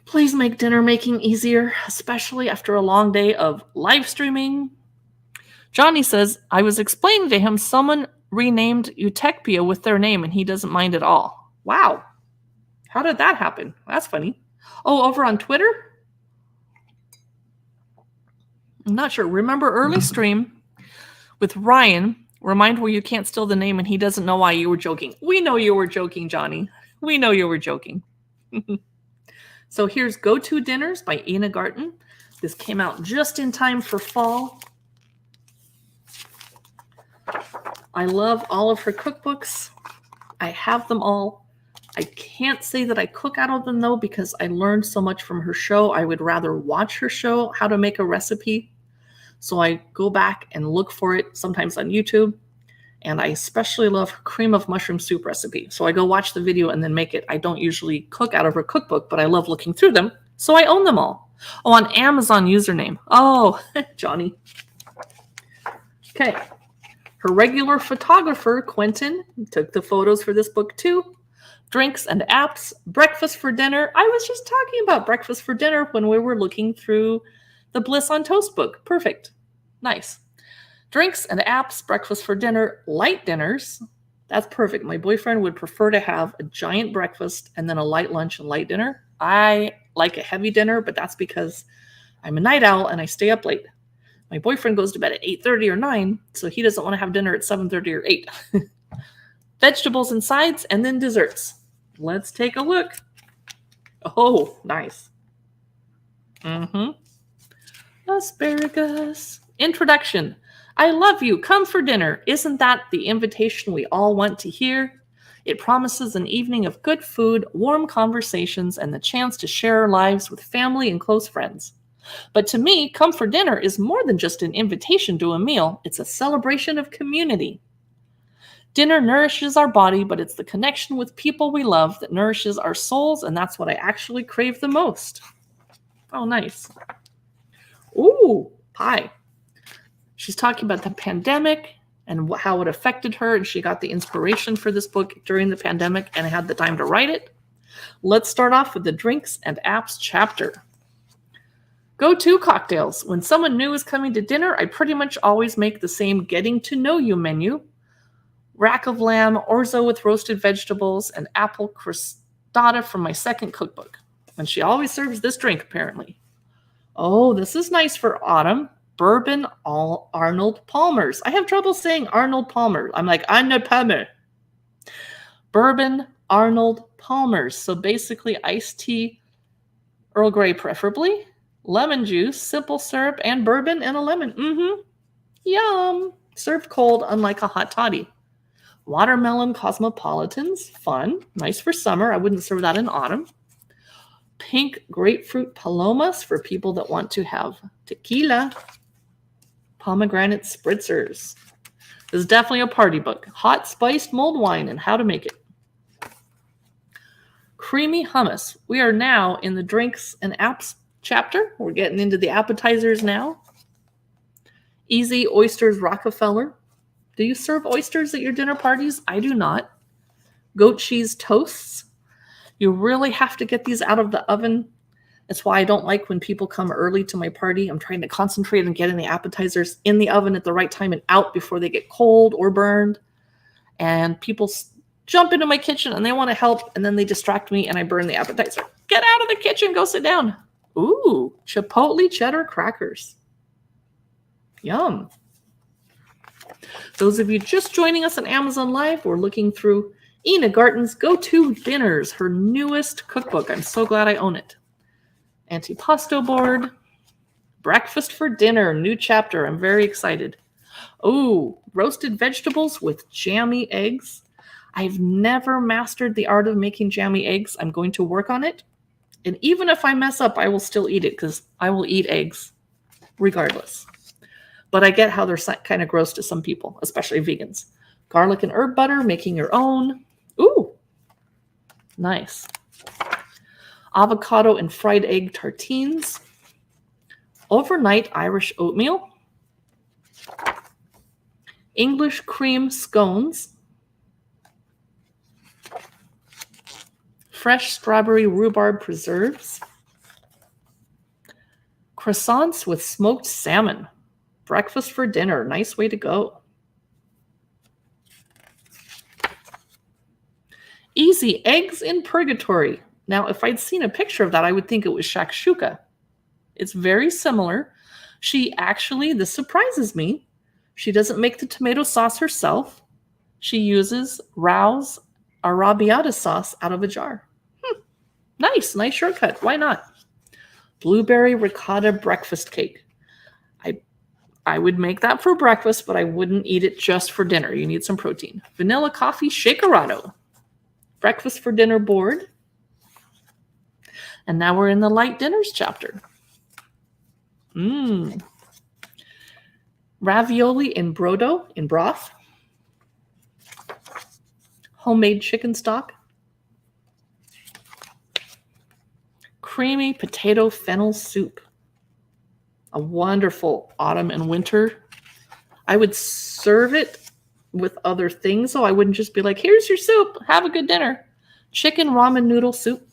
Please make dinner making easier, especially after a long day of live streaming. Johnny says, I was explaining to him someone renamed Utechpia with their name and he doesn't mind at all. Wow. How did that happen? That's funny. Oh, over on Twitter? I'm not sure. Remember early stream with Ryan, remind where you can't steal the name and he doesn't know why you were joking. We know you were joking, Johnny. We know you were joking. So here's Go-To Dinners by Ina Garten. This came out just in time for fall. I love all of her cookbooks. I have them all. I can't say that I cook out of them though because I learned so much from her show. I would rather watch her show how to make a recipe. So I go back and look for it sometimes on YouTube. And I especially love her cream of mushroom soup recipe. So I go watch the video and then make it. I don't usually cook out of her cookbook, but I love looking through them. So I own them all. Oh, on Amazon username. Oh, Johnny. Okay. Her regular photographer, Quentin, took the photos for this book too. Drinks and Apps, Breakfast for Dinner. I was just talking about Breakfast for Dinner when we were looking through the Bliss on Toast book. Perfect. Nice. Drinks and Apps, Breakfast for Dinner, Light Dinners. That's perfect. My boyfriend would prefer to have a giant breakfast and then a light lunch and light dinner. I like a heavy dinner, but that's because I'm a night owl and I stay up late. My boyfriend goes to bed at 8:30 or 9, so he doesn't want to have dinner at 7:30 or 8. Vegetables and sides, and then desserts. Let's take a look. Oh, nice. Asparagus. Introduction. I love you. Come for dinner. Isn't that the invitation we all want to hear? It promises an evening of good food, warm conversations, and the chance to share our lives with family and close friends. But to me, come for dinner is more than just an invitation to a meal. It's a celebration of community. Dinner nourishes our body, but it's the connection with people we love that nourishes our souls, and that's what I actually crave the most. Oh, nice. Ooh, pie. She's talking about the pandemic and how it affected her, and she got the inspiration for this book during the pandemic and had the time to write it. Let's start off with the Drinks and Apps chapter. Go-to cocktails. When someone new is coming to dinner, I pretty much always make the same getting to know you menu. Rack of lamb, orzo with roasted vegetables, and apple crostata from my second cookbook. And she always serves this drink, apparently. Oh, this is nice for autumn. Bourbon Arnold Palmer's. I have trouble saying Arnold Palmer. I'm like, Arnold Palmer. Bourbon Arnold Palmer's. So basically iced tea, Earl Grey preferably, lemon juice, simple syrup, and bourbon and a lemon. Yum. Served cold, unlike a hot toddy. Watermelon Cosmopolitans. Fun. Nice for summer. I wouldn't serve that in autumn. Pink Grapefruit Palomas for people that want to have tequila. Pomegranate Spritzers. This is definitely a party book. Hot spiced mulled wine and how to make it. Creamy hummus. We are now in the Drinks and Apps chapter. We're getting into the appetizers now. Easy Oysters Rockefeller. Do you serve oysters at your dinner parties? I do not. Goat cheese toasts. You really have to get these out of the oven. That's why I don't like when people come early to my party. I'm trying to concentrate on getting the appetizers in the oven at the right time and out before they get cold or burned. And people jump into my kitchen and they want to help, and then they distract me and I burn the appetizer. Get out of the kitchen, go sit down. Ooh, Chipotle cheddar crackers. Yum. Those of you just joining us on Amazon Live, we're looking through Ina Garten's Go-To Dinners, her newest cookbook. I'm so glad I own it. Antipasto board, Breakfast for dinner, new chapter. I'm very excited. Oh, roasted vegetables with jammy eggs. I've never mastered the art of making jammy eggs. I'm going to work on it. And even if I mess up, I will still eat it because I will eat eggs regardless. But I get how they're kind of gross to some people, especially vegans. Garlic and herb butter, making your own. Ooh, nice. Avocado and fried egg tartines. Overnight Irish oatmeal. English cream scones. Fresh strawberry rhubarb preserves. Croissants with smoked salmon. Breakfast for dinner. Nice way to go. Easy eggs in purgatory. Now, if I'd seen a picture of that, I would think it was shakshuka. It's very similar. She actually, this surprises me, she doesn't make the tomato sauce herself. She uses Rao's arrabbiata sauce out of a jar. Nice shortcut. Why not? Blueberry ricotta breakfast cake. I would make that for breakfast, but I wouldn't eat it just for dinner. You need some protein. Vanilla coffee shakerado. Breakfast for dinner board. And now we're in the light dinners chapter. Ravioli in brodo, in broth. Homemade chicken stock. Creamy potato fennel soup. A wonderful autumn and winter. I would serve it with other things, so I wouldn't just be like, here's your soup, have a good dinner. Chicken ramen noodle soup.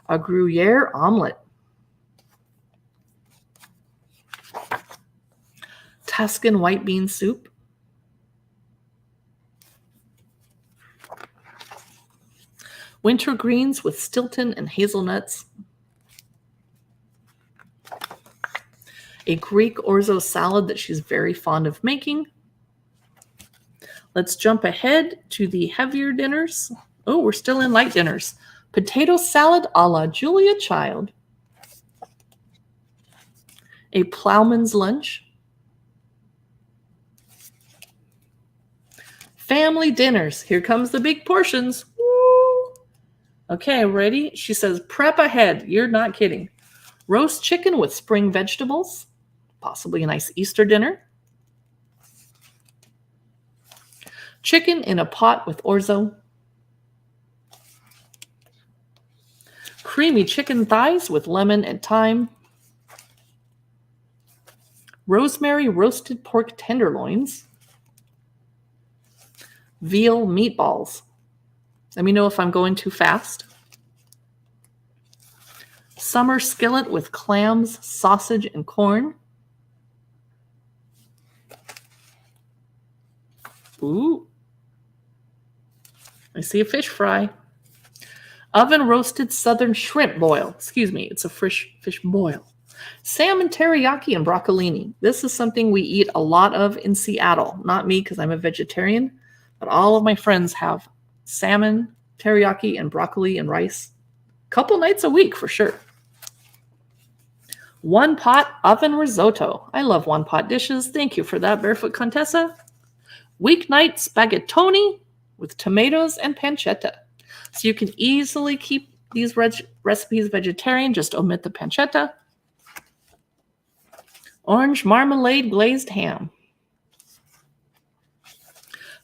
A Gruyere omelet. Tuscan white bean soup. Winter greens with Stilton and hazelnuts. A Greek orzo salad that she's very fond of making. Let's jump ahead to the heavier dinners. Oh, we're still in light dinners. Potato salad a la Julia Child. A plowman's lunch. Family dinners. Here comes the big portions. Woo! Okay, ready? She says, prep ahead. You're not kidding. Roast chicken with spring vegetables. Possibly a nice Easter dinner. Chicken in a pot with orzo. Creamy chicken thighs with lemon and thyme. Rosemary roasted pork tenderloins. Veal meatballs. Let me know if I'm going too fast. Summer skillet with clams, sausage, and corn. Ooh. I see a fish fry. Oven roasted southern shrimp boil. Excuse me, it's a fish boil. Salmon teriyaki and broccolini. This is something we eat a lot of in Seattle. Not me because I'm a vegetarian, but all of my friends have salmon, teriyaki, and broccoli and rice. A couple nights a week for sure. One pot oven risotto. I love one pot dishes. Thank you for that, Barefoot Contessa. Weeknight spaghettoni with tomatoes and pancetta. So you can easily keep these recipes vegetarian. Just omit the pancetta. Orange marmalade glazed ham.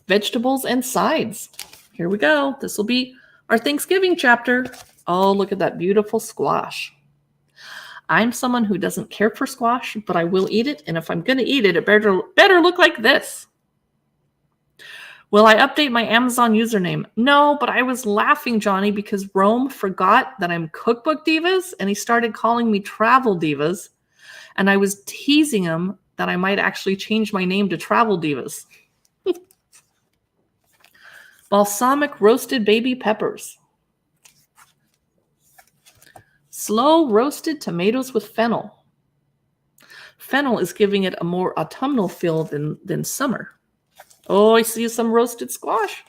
Vegetables and sides. Here we go. This will be our Thanksgiving chapter. Oh, look at that beautiful squash. I'm someone who doesn't care for squash, but I will eat it. And if I'm going to eat it, it better look like this. Will I update my Amazon username? No, but I was laughing, Johnny, because Rome forgot that I'm Cookbook Divas, and he started calling me Travel Divas. And I was teasing him that I might actually change my name to Travel Divas. Balsamic roasted baby peppers. Slow roasted tomatoes with fennel. Fennel is giving it a more autumnal feel than summer. Oh, I see some roasted squash.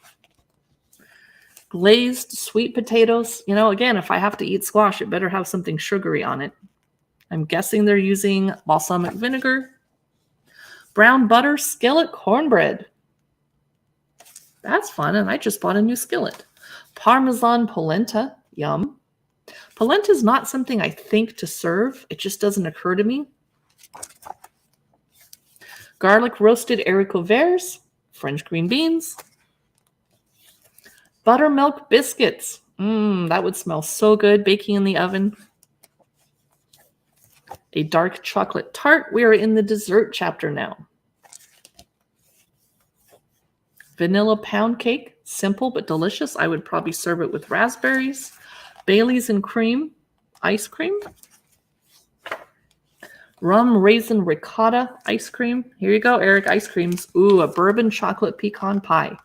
Glazed sweet potatoes. You know, again, if I have to eat squash, it better have something sugary on it. I'm guessing they're using balsamic vinegar. Brown butter skillet cornbread. That's fun, and I just bought a new skillet. Parmesan polenta. Yum. Polenta is not something I think to serve. It just doesn't occur to me. Garlic roasted haricot verts. French green beans. Buttermilk biscuits. That would smell so good baking in the oven. A dark chocolate tart. We are in the dessert chapter now. Vanilla pound cake. Simple but delicious. I would probably serve it with raspberries. Baileys and cream. Ice cream. Rum raisin ricotta ice cream. Here you go, Eric. Ice creams. Ooh, a bourbon chocolate pecan pie.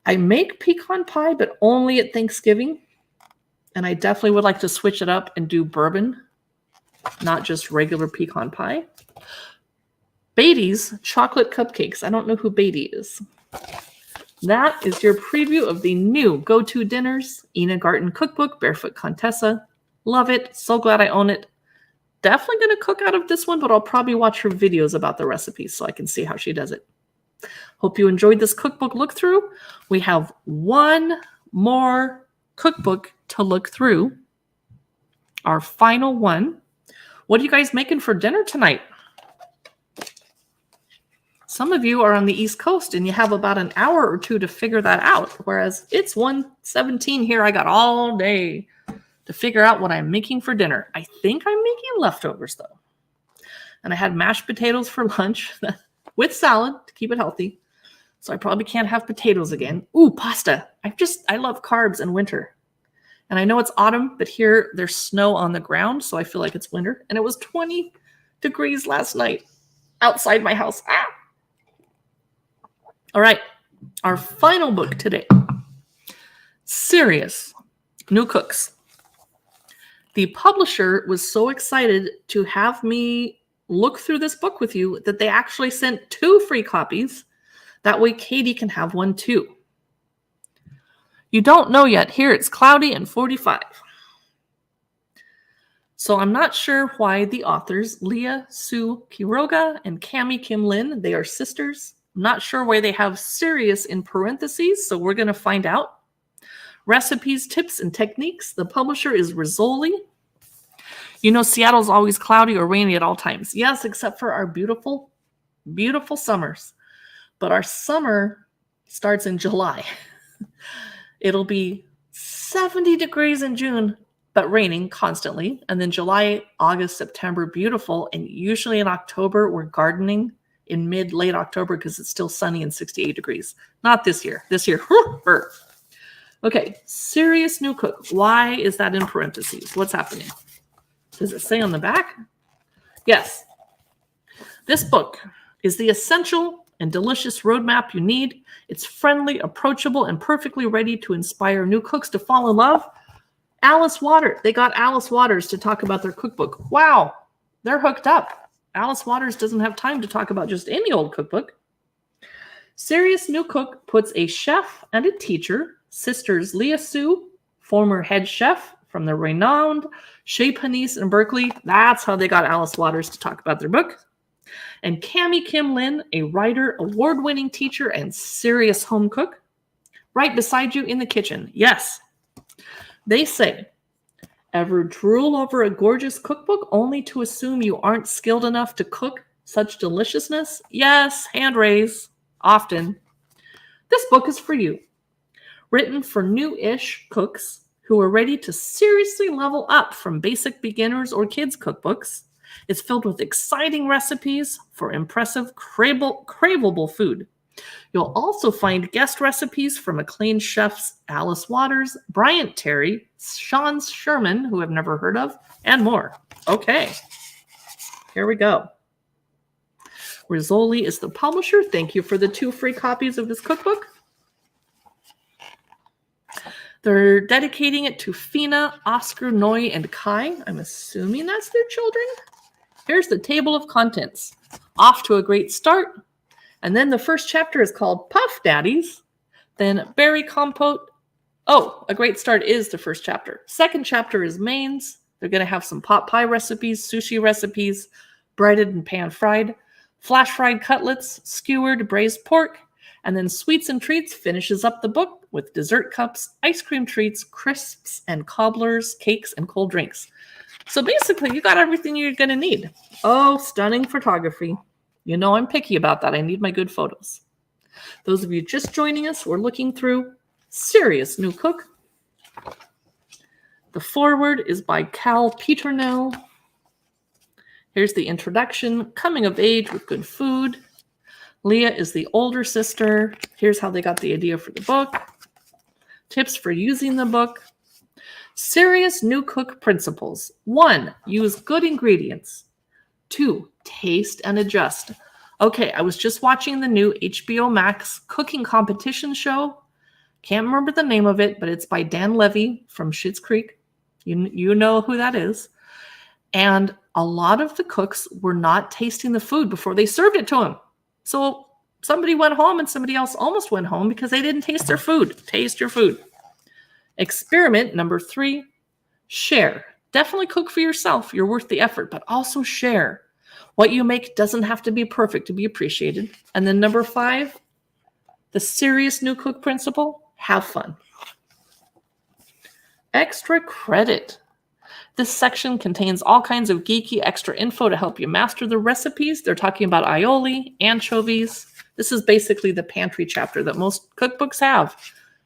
I make pecan pie, but only at Thanksgiving. And I definitely would like to switch it up and do bourbon, not just regular pecan pie. Beatty's chocolate cupcakes. I don't know who Beatty is. That is your preview of the new go-to dinners. Ina Garten cookbook, Barefoot Contessa. Love it. So glad I own it. Definitely going to cook out of this one, but I'll probably watch her videos about the recipes so I can see how she does it. Hope you enjoyed this cookbook look through. We have one more cookbook to look through. Our final one. What are you guys making for dinner tonight? Some of you are on the East Coast and you have about an hour or two to figure that out. Whereas it's 1:17 here. I got all day to figure out what I'm making for dinner. I think I'm making leftovers though. And I had mashed potatoes for lunch with salad to keep it healthy. So I probably can't have potatoes again. Ooh, pasta. I love carbs in winter. And I know it's autumn, but here there's snow on the ground, so I feel like it's winter. And it was 20 degrees last night outside my house. All right, our final book today. Serious New Cooks. The publisher was so excited to have me look through this book with you that they actually sent 2 free copies. That way Katie can have one too. You don't know yet. Here it's cloudy and 45. So I'm not sure why the authors, Leah Sue Quiroga and Cami Kim Lin, they are sisters. I'm not sure why they have serious in parentheses, so we're going to find out. Recipes, tips, and techniques. The publisher is Rizzoli. You know, Seattle's always cloudy or rainy at all times. Yes, except for our beautiful, beautiful summers. But our summer starts in July. It'll be 70 degrees in June, but raining constantly. And then July, August, September, beautiful. And usually in October, we're gardening in late October because it's still sunny and 68 degrees. Not this year. This year, okay, Serious New Cook. Why is that in parentheses? What's happening? Does it say on the back? Yes. This book is the essential and delicious roadmap you need. It's friendly, approachable, and perfectly ready to inspire new cooks to fall in love. Alice Waters. They got Alice Waters to talk about their cookbook. Wow, they're hooked up. Alice Waters doesn't have time to talk about just any old cookbook. Serious New Cook puts a chef and a teacher, sisters Leah Sue, former head chef from the renowned Chez Panisse in Berkeley. That's how they got Alice Waters to talk about their book. And Cami Kim Lin, a writer, award-winning teacher, and serious home cook, right beside you in the kitchen. Yes. They say, ever drool over a gorgeous cookbook only to assume you aren't skilled enough to cook such deliciousness? Yes, hand raise. Often. This book is for you. Written for new-ish cooks who are ready to seriously level up from basic beginners or kids' cookbooks. It's filled with exciting recipes for impressive, craveable food. You'll also find guest recipes from acclaimed chefs Alice Waters, Bryant Terry, Sean Sherman, who I've never heard of, and more. Okay, here we go. Rizzoli is the publisher. Thank you for the 2 free copies of this cookbook. They're dedicating it to Fina, Oscar, Noy, and Kai. I'm assuming that's their children. Here's the table of contents. Off to a great start. And then the first chapter is called Puff Daddies. Then Berry Compote. Oh, a great start is the first chapter. Second chapter is Mains. They're going to have some pot pie recipes, sushi recipes, breaded and pan-fried, flash-fried cutlets, skewered braised pork, and then Sweets and Treats finishes up the book with dessert cups, ice cream treats, crisps, and cobblers, cakes, and cold drinks. So basically, you got everything you're going to need. Oh, stunning photography. You know I'm picky about that. I need my good photos. Those of you just joining us, we're looking through Serious New Cook. The foreword is by Cal Peternell. Here's the introduction, coming of age with good food. Leah is the older sister. Here's how they got the idea for the book. Tips for using the book. Serious New Cook principles. 1, use good ingredients. 2, taste and adjust. Okay, I was just watching the new HBO Max cooking competition show. Can't remember the name of it, but it's by Dan Levy from Schitt's Creek. You know who that is. And a lot of the cooks were not tasting the food before they served it to them. So somebody went home and somebody else almost went home because they didn't taste their food. Taste your food. Experiment number 3, share. Definitely cook for yourself. You're worth the effort, but also share. What you make doesn't have to be perfect to be appreciated. And then number 5, the Serious New Cook principle, have fun. Extra credit. This section contains all kinds of geeky extra info to help you master the recipes. They're talking about aioli, anchovies. This is basically the pantry chapter that most cookbooks have.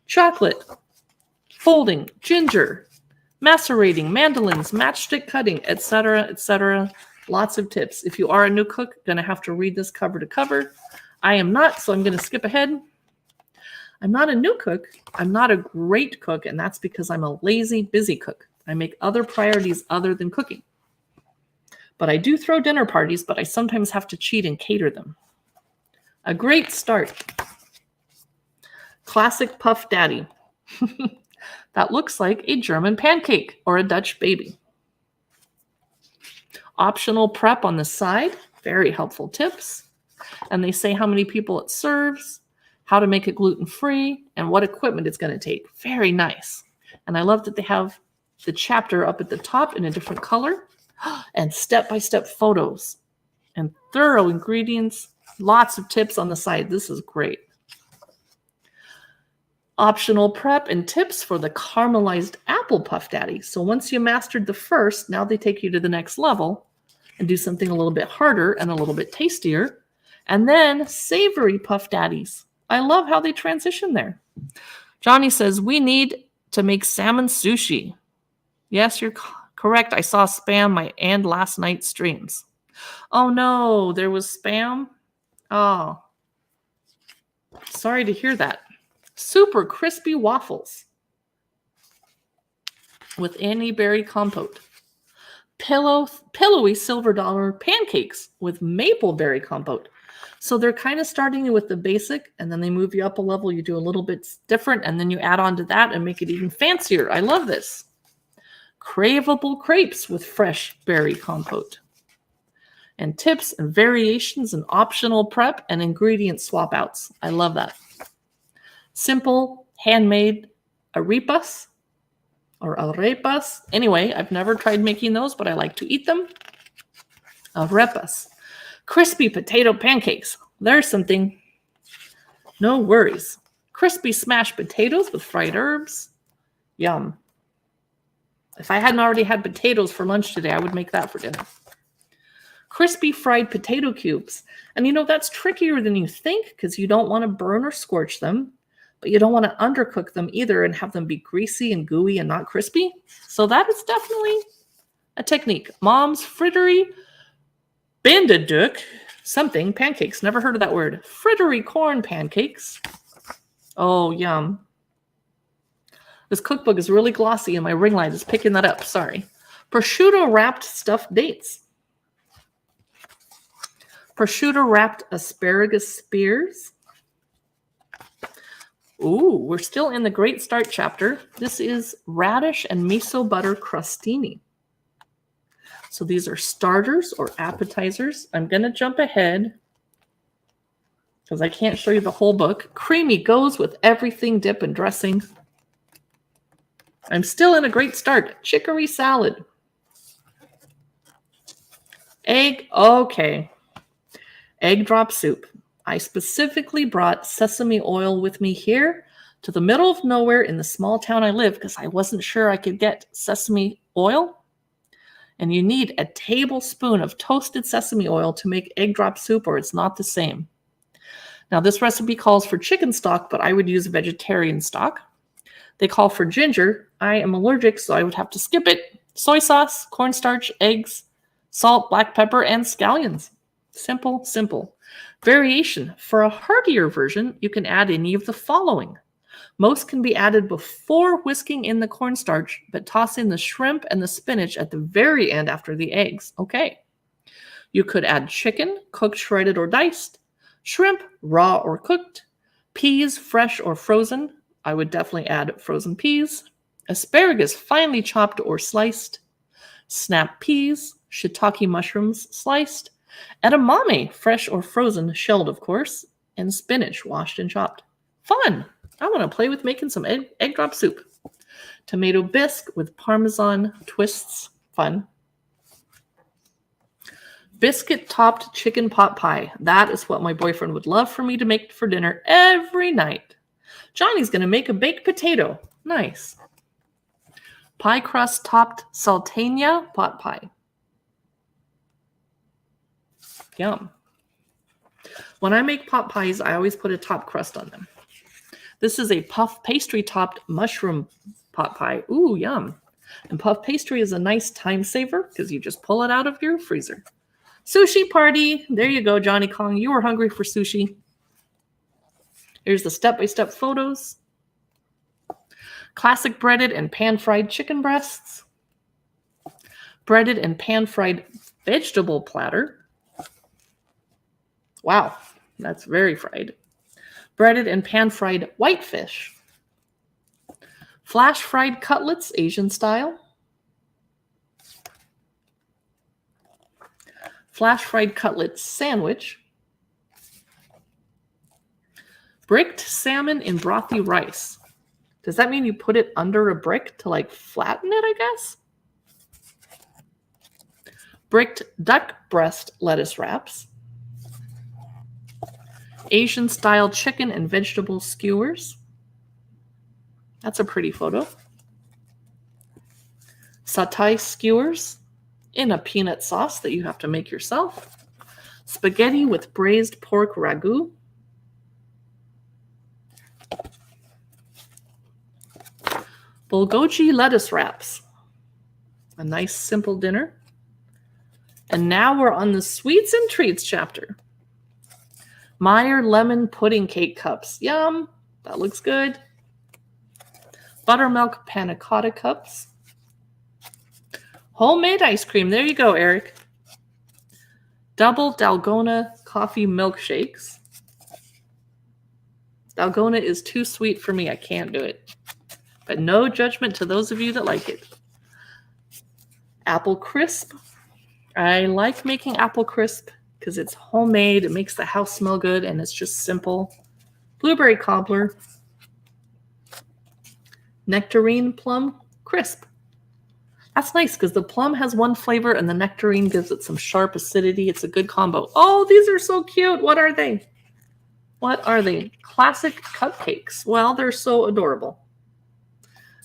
Chocolate, folding, ginger, macerating, mandolins, matchstick cutting, etc., etc. Lots of tips. If you are a new cook, going to have to read this cover to cover. I am not, so I'm going to skip ahead. I'm not a new cook. I'm not a great cook, and that's because I'm a lazy, busy cook. I make other priorities other than cooking. But I do throw dinner parties, but I sometimes have to cheat and cater them. A great start. Classic Puff Daddy. That looks like a German pancake or a Dutch baby. Optional prep on the side. Very helpful tips. And they say how many people it serves, how to make it gluten-free, and what equipment it's going to take. Very nice. And I love that they have the chapter up at the top in a different color and step-by-step photos and thorough ingredients. Lots of tips on the side. This is great. Optional prep and tips for the caramelized apple Puff Daddy. So once you mastered the first, now they take you to the next level and do something a little bit harder and a little bit tastier. And then savory Puff Daddies. I love how they transition there. Johnny says, we need to make salmon sushi. Yes, you're correct. I saw spam and last night's streams. Oh no, there was spam? Oh, sorry to hear that. Super crispy waffles with Annie berry compote. Pillowy silver dollar pancakes with maple berry compote. So they're kind of starting you with the basic, and then they move you up a level. You do a little bit different, and then you add on to that and make it even fancier. I love this. Craveable crepes with fresh berry compote. And tips and variations and optional prep and ingredient swap outs. I love that. Simple, handmade arepas or arepas. Anyway, I've never tried making those, but I like to eat them. Arepas. Crispy potato pancakes. There's something. No worries. Crispy smashed potatoes with fried herbs. Yum. If I hadn't already had potatoes for lunch today, I would make that for dinner. Crispy fried potato cubes. And you know, that's trickier than you think because you don't want to burn or scorch them, but you don't want to undercook them either and have them be greasy and gooey and not crispy. So that is definitely a technique. Mom's frittery Bandeduk something pancakes. Never heard of that word. Frittery corn pancakes. Oh, yum. This cookbook is really glossy and my ring light is picking that up. Sorry. Prosciutto wrapped stuffed dates. Prosciutto wrapped asparagus spears. Ooh, we're still in the Great Start chapter. This is radish and miso butter crostini. So these are starters or appetizers. I'm going to jump ahead because I can't show you the whole book. Creamy goes with everything, dip and dressing. I'm still in a Great Start. Chicory salad. Okay. Egg drop soup. I specifically brought sesame oil with me here to the middle of nowhere in the small town I live because I wasn't sure I could get sesame oil. And you need a tablespoon of toasted sesame oil to make egg drop soup, or it's not the same. Now, this recipe calls for chicken stock, but I would use vegetarian stock. They call for ginger. I am allergic, so I would have to skip it. Soy sauce, cornstarch, eggs, salt, black pepper, and scallions. Simple, simple. Variation. For a heartier version, you can add any of the following. Most can be added before whisking in the cornstarch, but toss in the shrimp and the spinach at the very end after the eggs. Okay. You could add chicken, cooked, shredded, or diced, shrimp, raw or cooked, peas, fresh or frozen. I would definitely add frozen peas, asparagus, finely chopped or sliced, snap peas, shiitake mushrooms, sliced, edamame, fresh or frozen, shelled, of course, and spinach, washed and chopped. Fun! I want to play with making some egg drop soup. Tomato bisque with Parmesan twists. Fun. Biscuit-topped chicken pot pie. That is what my boyfriend would love for me to make for dinner every night. Johnny's going to make a baked potato. Nice. Pie crust-topped salteña pot pie. Yum. When I make pot pies, I always put a top crust on them. This is a puff pastry-topped mushroom pot pie. Ooh, yum. And puff pastry is a nice time saver because you just pull it out of your freezer. Sushi party. There you go, Johnny Kong. You were hungry for sushi. Here's the step-by-step photos. Classic breaded and pan-fried chicken breasts. Breaded and pan-fried vegetable platter. Wow, that's very fried. Breaded and pan-fried whitefish. Flash-fried cutlets, Asian style. Flash-fried cutlets sandwich. Bricked salmon in brothy rice. Does that mean you put it under a brick to like flatten it, I guess? Bricked duck breast lettuce wraps. Asian style chicken and vegetable skewers. That's a pretty photo. Satay skewers in a peanut sauce that you have to make yourself. Spaghetti with braised pork ragu. Bulgogi lettuce wraps. A nice simple dinner. And now we're on the sweets and treats chapter. Meyer lemon pudding cake cups. Yum. That looks good. Buttermilk panna cotta cups. Homemade ice cream. There you go, Eric. Double Dalgona coffee milkshakes. Dalgona is too sweet for me. I can't do it. But no judgment to those of you that like it. Apple crisp. I like making apple crisp because it's homemade. It makes the house smell good and it's just simple. Blueberry cobbler. Nectarine plum crisp. That's nice because the plum has one flavor and the nectarine gives it some sharp acidity. It's a good combo. Oh, these are so cute. What are they? What are they? Classic cupcakes. Well, they're so adorable.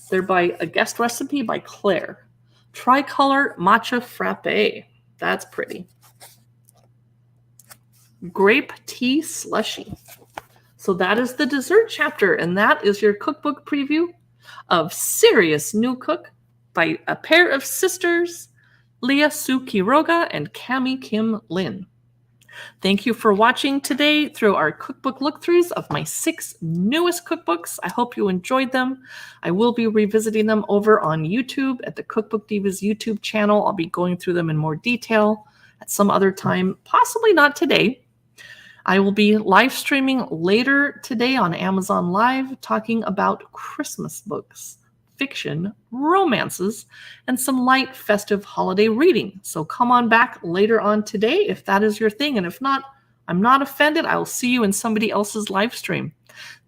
They're by a guest recipe by Claire. Tricolor matcha frappe. That's pretty. Grape tea slushy. So that is the dessert chapter, and that is your cookbook preview of Serious New Cook by a pair of sisters, Leah Sue Quiroga and Cami Kim Lin. Thank you for watching today through our cookbook look-throughs of my 6 newest cookbooks. I hope you enjoyed them. I will be revisiting them over on YouTube at the Cookbook Divas YouTube channel. I'll be going through them in more detail at some other time, possibly not today. I will be live streaming later today on Amazon Live talking about Christmas books, fiction, romances, and some light festive holiday reading. So come on back later on today if that is your thing. And if not, I'm not offended. I'll see you in somebody else's live stream.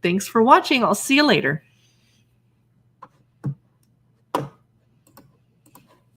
Thanks for watching. I'll see you later.